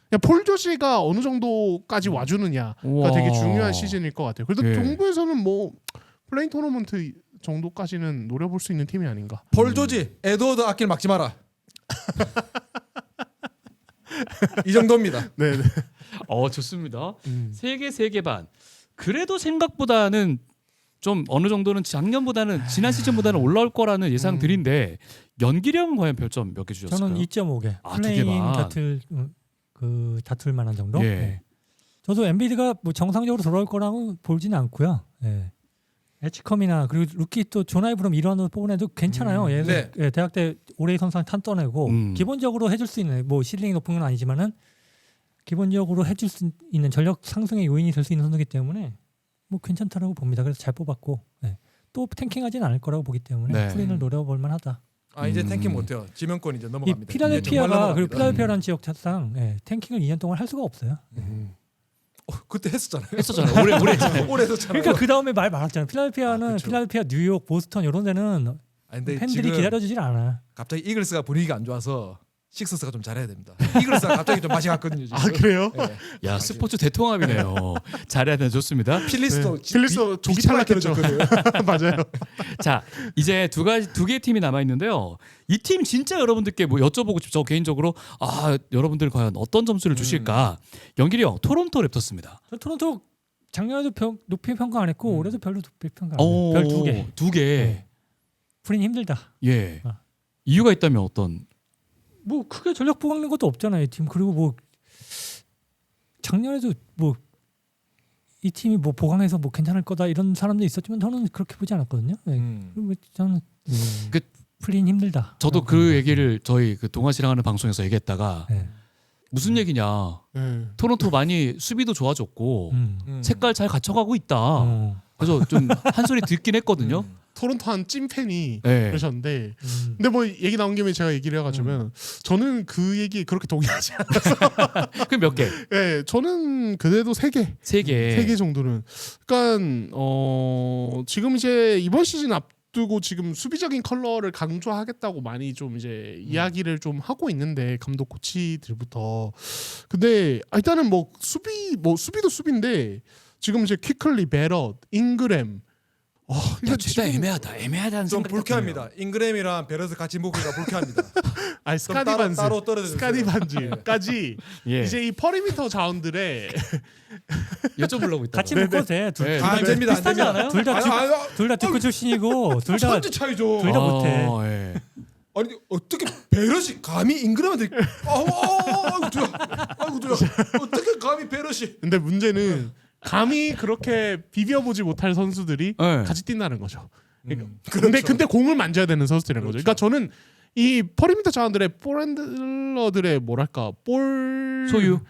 그냥 폴 조지가 어느 정도까지 와주느냐가 우와. 되게 중요한 시즌일 것 같아요. 그래도 예. 동부에서는 뭐 플레인 토너먼트 정도까지는 노려볼 수 있는 팀이 아닌가. 폴 조지, 에드워드 아킬 막지 마라. 이 정도입니다. 네, 네. 좋습니다. 음. 3개 반. 그래도 생각보다는 좀 어느 정도는 작년보다는 지난 시즌보다는 올라올 거라는 예상들인데 연기력은 과연 별점 몇 개 주셨을까요? 저는 2.5개. 아, 두개 플레인 반. 다툴 만한 정도. 예. 예. 저도 엔비드가 뭐 정상적으로 돌아올 거라고 보지는 않고요. 예. 에치컴이나 그리고 루키 또 조나이브럼 일원으로 뽑아내도 괜찮아요. 얘도 네. 예, 대학 때 올해의 선수상 탄 떠내고 기본적으로 해줄 수 있는 뭐 시드링이 높은 건 아니지만은 기본적으로 해줄 수 있는 전력 상승의 요인이 될 수 있는 선수이기 때문에 뭐 괜찮다라고 봅니다. 그래서 잘 뽑았고 예. 또 탱킹하지는 않을 거라고 보기 때문에 네. 프린을 노려볼 만하다. 아 이제 탱킹 못해요. 지명권 이제 이 넘어갑니다. 이제 정말 피라델피아가 넘어갑니다. 그리고 피라델피아라는 지역 자상 탱킹을 2년 동안 할 수가 없어요. 그때 했었잖아요. 했었잖아요. 올해 했잖아요. 오래 했었잖아요. 그러니까 그 다음에 말 많았잖아요. 피라델피아는 그쵸. 피라델피아, 뉴욕, 보스턴 이런 데는 아니, 근데 팬들이 지금 기다려주질 않아. 갑자기 이글스가 분위기가 안 좋아서 식스스가 좀 잘해야 됩니다. 이글스가 갑자기 좀 맛이 갔거든요. 지금. 아, 그래요? 네. 야, 스포츠 대통합이네요. 잘해야 되는 좋습니다. 필리스도 필리스 조기 탈락했죠. 맞아요. 자, 이제 두 개의 팀이 남아 있는데요. 이 팀 진짜 여러분들께 뭐 여쭤보고 싶죠. 개인적으로 여러분들 과연 어떤 점수를 주실까? 연길이 형, 토론토 랩터스입니다. 저 토론토 작년에도 높이 평가 안 했고 올해도 별로 높이 평가 안 해요. 별 2개. 2개. 네. 프린 힘들다. 예. 아. 이유가 있다면 어떤? 뭐 크게 전력 보강된 것도 없잖아요. 이 팀. 그리고 뭐 작년에도 뭐 이 팀이 뭐 보강해서 뭐 괜찮을 거다 이런 사람도 있었지만 저는 그렇게 보지 않았거든요. 네. 그리고 저는 그- 프린 힘들다. 저도 그 얘기를 저희 그 동아 씨랑 하는 방송에서 얘기했다가 네. 무슨 얘기냐? 예. 토론토 많이 수비도 좋아졌고 음. 색깔 잘 갖춰가고 있다. 어. 그래서 좀 한 소리 듣긴 했거든요. 토론토 한 찐팬이 네. 그러셨는데 근데 뭐 얘기 나온 김에 제가 얘기를 해가지면 저는 그 얘기에 그렇게 동의하지 않아요. 그럼 몇 개? 예, 저는 그래도 3개. 세 개. 3개 정도는. 그러니까 지금 이제 이번 시즌 앞두고 지금 수비적인 컬러를 강조하겠다고 많이 좀 이제 이야기를 좀 하고 있는데 감독 코치들부터. 근데 일단은 뭐 수비도 수비인데 지금 이제 퀴클리, 베럿, 잉그램 이거 진짜 애매하다는 좀 생각이 불쾌합니다. 잉그램이랑 베러스 같이 먹기가 불쾌합니다. 아니 좀 따로 떨어져 주세요. 스카디 반지까지 예. 이제 이 퍼리미터 자원들의 여쭤보려고 있다. 같이 묶어도 돼. 네. 안 됩니다. 안 비슷하지 됩니다. 않아요? 둘 다 듀크 출신이고 둘 다 천지 차이죠. 둘 다 못해. 예. 아니 어떻게 베러시 감히 잉그램한테 아이고 두야 어떻게 감히 베러시 근데 문제는 감히 그렇게 비벼보지 못할 선수들이 네. 같이 뛴다는 거죠. 그러니까 그렇죠. 근데 공을 만져야 되는 선수들인 거죠. 그러니까 저는 이 퍼리미터 자원들의 볼핸들러들의 뭐랄까 볼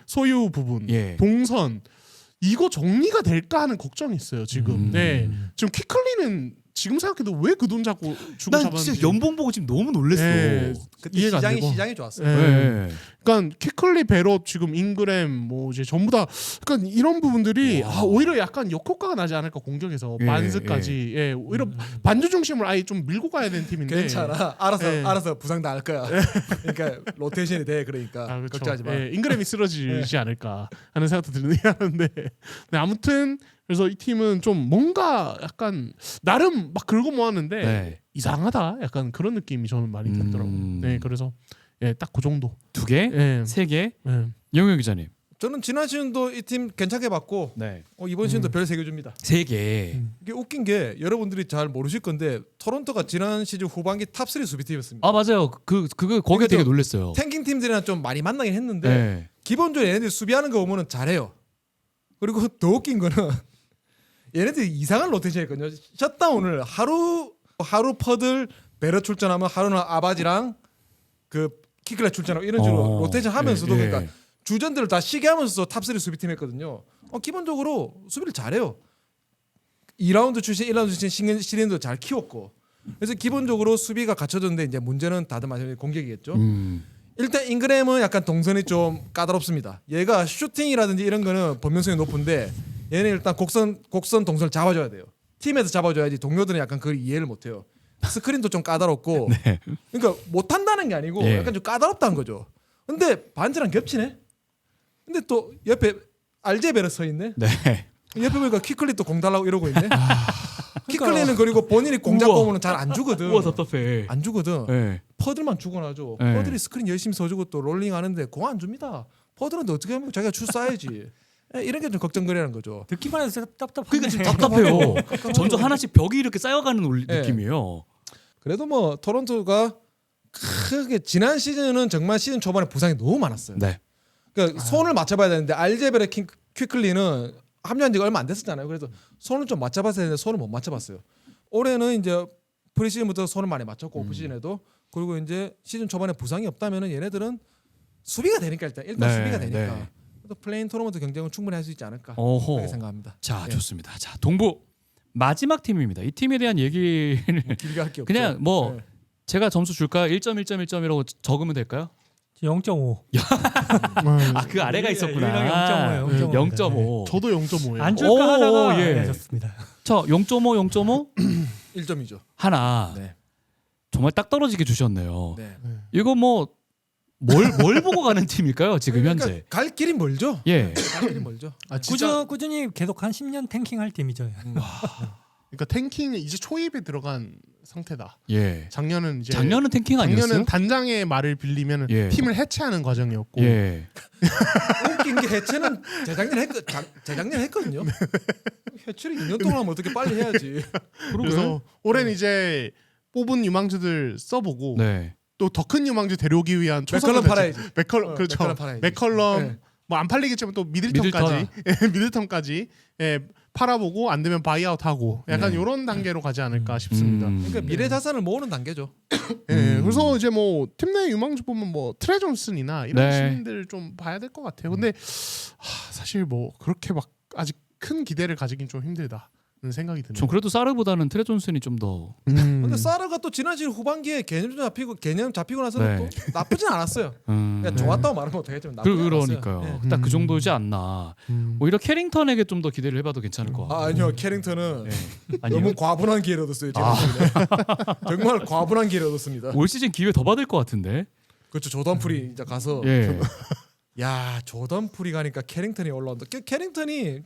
소유 부분, 예. 동선 이거 정리가 될까 하는 걱정이 있어요 지금. 네, 지금 퀴클리는 지금 생각해도 왜 그 돈 자꾸 주고 난 잡았는지. 진짜 연봉 보고 지금 너무 놀랬어. 네, 그때 이해가 안 되고. 시장이 좋았어요. 예. 예. 그러니까 퀴클리, 베럿, 지금 잉그램 뭐 이제 전부 다 그러니까 이런 부분들이 오히려 약간 역효과가 나지 않을까 공격에서 예, 반스까지 예, 오히려 반주 중심을 아예 좀 밀고 가야 되는 팀인데 괜찮아. 알아서 예. 알아서 부상 나을 거야. 그러니까 로테이션이 돼. 그러니까 아, 그렇죠. 걱정하지 마. 예, 잉그램이 쓰러지지 않을까 하는 생각도 드는 하는데 네, 아무튼 그래서 이 팀은 좀 뭔가 약간 나름 막 긁어 모았는데 네. 이상하다 약간 그런 느낌이 저는 많이 들더라고요. 네, 그래서 예, 딱 그 정도. 두 개, 예, 세 개. 예. 영영 기자님. 저는 지난 시즌도 이 팀 괜찮게 봤고 네. 이번 시즌도 별 3개 줍니다. 세 개. 이게 웃긴 게 여러분들이 잘 모르실 건데 토론토가 지난 시즌 후반기 탑3 수비팀이었습니다. 아 맞아요. 그거 거기 그러니까 되게 좀 놀랬어요. 탱킹 팀들이랑 좀 많이 만나긴 했는데 네. 기본적으로 얘네들이 수비하는 거 보면은 잘해요. 그리고 더 웃긴 거는 얘네들이 이상한 로테이션이거든요. 셧다운을 하루 퍼들 베러 출전하면 하루는 아바지랑 그 키클라 출전하고 이런 식으로 로테이션 하면서도 예, 예. 그러니까 주전들을 다 쉬게 하면서 탑3 수비팀 했거든요. 기본적으로 수비를 잘해요. 2라운드 출신, 1라운드 출신 시린도 잘 키웠고 그래서 기본적으로 수비가 갖춰졌는데 이제 문제는 다들 마찬가지로 공격이겠죠. 일단 잉그램은 약간 동선이 좀 까다롭습니다. 얘가 슈팅이라든지 이런 거는 범용성이 높은데 얘는 일단 곡선 동선을 잡아줘야 돼요. 팀에서 잡아줘야지 동료들은 약간 그걸 이해를 못해요. 스크린도 좀 까다롭고 네. 그러니까 못한다는 게 아니고 예. 약간 좀 까다롭다는 거죠. 근데 반지랑 겹치네. 근데 또 옆에 알제베르 서 있네. 네. 옆에 보니까 키클리 또 공 달라고 이러고 있네. 키클리는 그리고 본인이 공 잡고 오면 잘 안 주거든. 우와 답답해. 안 주거든. 네. 퍼들만 주고 나죠. 네. 퍼들이 스크린 열심히 써주고 또 롤링 하는데 공 안 줍니다. 퍼들은 어떻게 하면 자기가 줄 쏴야지. 이런 게 좀 걱정거리라는 거죠. 듣기만 해도 답답하네. 그러니까 지금 답답해요. 점점 하나씩 벽이 이렇게 쌓여가는 네. 느낌이에요. 그래도 뭐 토론토가 크게 지난 시즌은 정말 시즌 초반에 부상이 너무 많았어요. 네. 그러니까 손을 맞춰봐야 되는데 알제베르 퀴클리는 합류한 지가 얼마 안 됐었잖아요. 그래서 손을 좀 맞춰봤어야 되는데 손을 못 맞춰봤어요. 올해는 이제 프리시즌부터 손을 많이 맞췄고 오프시즌에도 그리고 이제 시즌 초반에 부상이 없다면은 얘네들은 수비가 되니까 일단 네, 수비가 되니까 네. 그래서 플레인 토너먼트 경쟁은 충분히 할 수 있지 않을까 어허. 그렇게 생각합니다. 자 예. 좋습니다. 자 동부 마지막 팀입니다. 이 팀에 대한 얘기를 길게 할 게 없죠. 그냥 뭐 네. 제가 점수 줄까요? 1.1.1점이라고 적으면 될까요? 0.5. 아 그 아래가 있었구나. 0.5예요. 0.5. 저도 0.5예요. 안 줄까 오, 하다가 예. 알려졌습니다. 자 0.5 1점이죠. 하나 네. 정말 딱 떨어지게 주셨네요. 네. 이거 뭐 뭘 보고 가는 팀일까요? 지금 그러니까 현재. 갈 길이 멀죠. 예. 갈 길이 멀죠. 아, 진짜 꾸준히 계속 한 10년 탱킹할 팀이죠. 그러니까 탱킹이 이제 초입에 들어간 상태다. 예. 작년은 이제 작년은 탱킹 아니었어요? 작년은 단장의 말을 빌리면 예. 팀을 해체하는 과정이었고 예. 웃긴 게 해체는 재작년 했거든요. 해체를 2년 동안 하면 어떻게 빨리 해야지. 그래서 올해는 이제 뽑은 유망주들 써보고 네. 또 더 큰 유망주 데려오기 위한 맥컬럼 팔아야지. 그렇죠. 팔아야지. 맥컬럼 네. 뭐 안 팔리겠지만 또 미들턴까지 미들턴까지 예, 팔아보고 안 되면 바이아웃하고 약간 네. 이런 단계로 가지 않을까 싶습니다. 그러니까 미래 자산을 모으는 단계죠. 예, 그래서 이제 뭐 팀 내 유망주 보면 뭐 트레 존슨이나 이런 네. 신인들 좀 봐야 될 것 같아요. 근데 사실 뭐 그렇게 막 아직 큰 기대를 가지긴 좀 힘들다는 생각이 드네요. 좀 그래도 사르보다는 트레 존슨이 좀 더 근데 사르가 또 지난 시즌 후반기에 개념 잡히고 나서는 네. 또 나쁘진 않았어요. 그냥 좋았다고 말하면 어떡하겠지만 나쁘진 그러니까요. 않았어요. 딱 그 정도지 않나. 오히려 캐링턴에게 좀 더 기대를 해봐도 괜찮을 것 같아요. 아니요, 캐링턴은 네. 아니요. 너무 과분한 기회를 얻었어요. 제가 보기에는. 정말 과분한 기회를 얻었습니다. 올 시즌 기회 더 받을 것 같은데. 그렇죠. 조던 풀이 이제 가서 예. 야 조던 풀이 가니까 캐링턴이 올라온다. 캐링턴이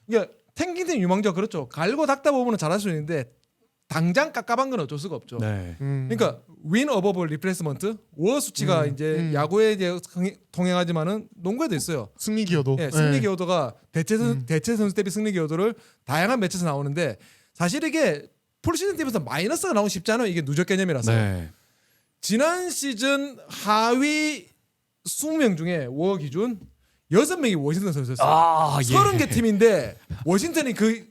이게 탱킹팀 유망주가 그렇죠. 갈고 닦다 보면 잘할 수 있는데 당장 깝깝한 건 어쩔 수가 없죠. 네. 그러니까 윈 어버브 리플레이스먼트 워 수치가 이제 야구에 이제 통행하지만은 농구에도 있어요. 승리 기여도. 예, 승리 기여도가 대체 선수 대비 승리 기여도를 다양한 매체에서 나오는데 사실 이게 풀시즌 팀에서 마이너스가 나오기 쉽지 않아요. 이게 누적 개념이라서. 네. 지난 시즌 하위 20명 중에 워 기준 6명이 워싱턴 선수였어요. 아, 예. 30개 팀인데 워싱턴이 그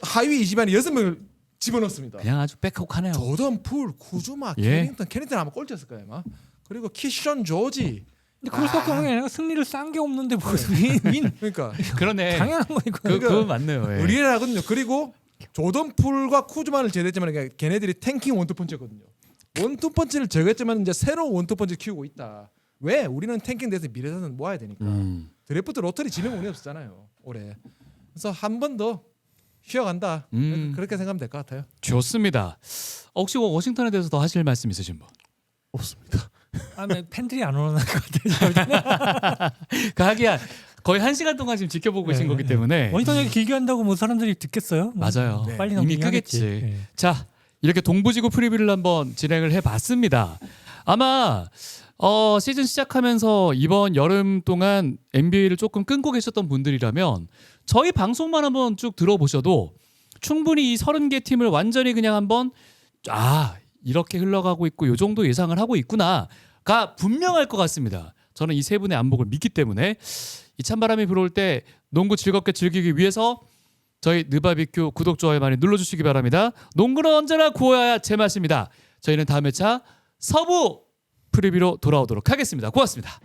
하위 20안에 6명을 집어넣습니다. 그냥 아주 빽하네요. 조던 풀, 쿠즈마, 예. 캐링턴 아마 꼴찌였을 거예요. 아마. 그리고 키션 조지. 근데 그럴 수밖에 없는 게 아니라 승리를 싼 게 없는데 무슨 윈 그러니까 그러네. 당연한 거니까. 그거 맞네요. 예. 의리라거든요. 그리고 조던 풀과 쿠즈만을 제외했지만 걔네들이 탱킹 원투펀치거든요. 원투펀치를 제거했지만 이제 새로운 원투펀치를 키우고 있다. 왜? 우리는 탱킹 돼서 미래자산 모아야 되니까. 드래프트 로터리 지명 운이 없었잖아요. 올해. 그래서 한 번 더 쉬어간다. 그렇게 생각하면 될 것 같아요. 좋습니다. 혹시 워싱턴에 대해서 더 하실 말씀 있으신 분? 없습니다. 아, 네, 팬들이 안 오는 것 같아요. 그 하기야 거의 1시간 동안 지금 지켜보고 계신 네, 거기 네. 때문에 원희턴 얘기 길게 한다고 뭐 사람들이 듣겠어요? 맞아요. 네. 빨리 이미 넘기긴 끄겠지. 하겠지. 네. 자, 이렇게 동부지구 프리뷰를 한번 진행을 해봤습니다. 아마 시즌 시작하면서 이번 여름 동안 NBA를 조금 끊고 계셨던 분들이라면 저희 방송만 한번 쭉 들어보셔도 충분히 이 30개 팀을 완전히 그냥 한번 이렇게 흘러가고 있고 요 정도 예상을 하고 있구나가 분명할 것 같습니다. 저는 이 세 분의 안목을 믿기 때문에 이 찬바람이 불어올 때 농구 즐겁게 즐기기 위해서 저희 느바비큐 구독 좋아요 많이 눌러주시기 바랍니다. 농구는 언제나 구워야 제맛입니다. 저희는 다음 회차 서부 프리뷰로 돌아오도록 하겠습니다. 고맙습니다.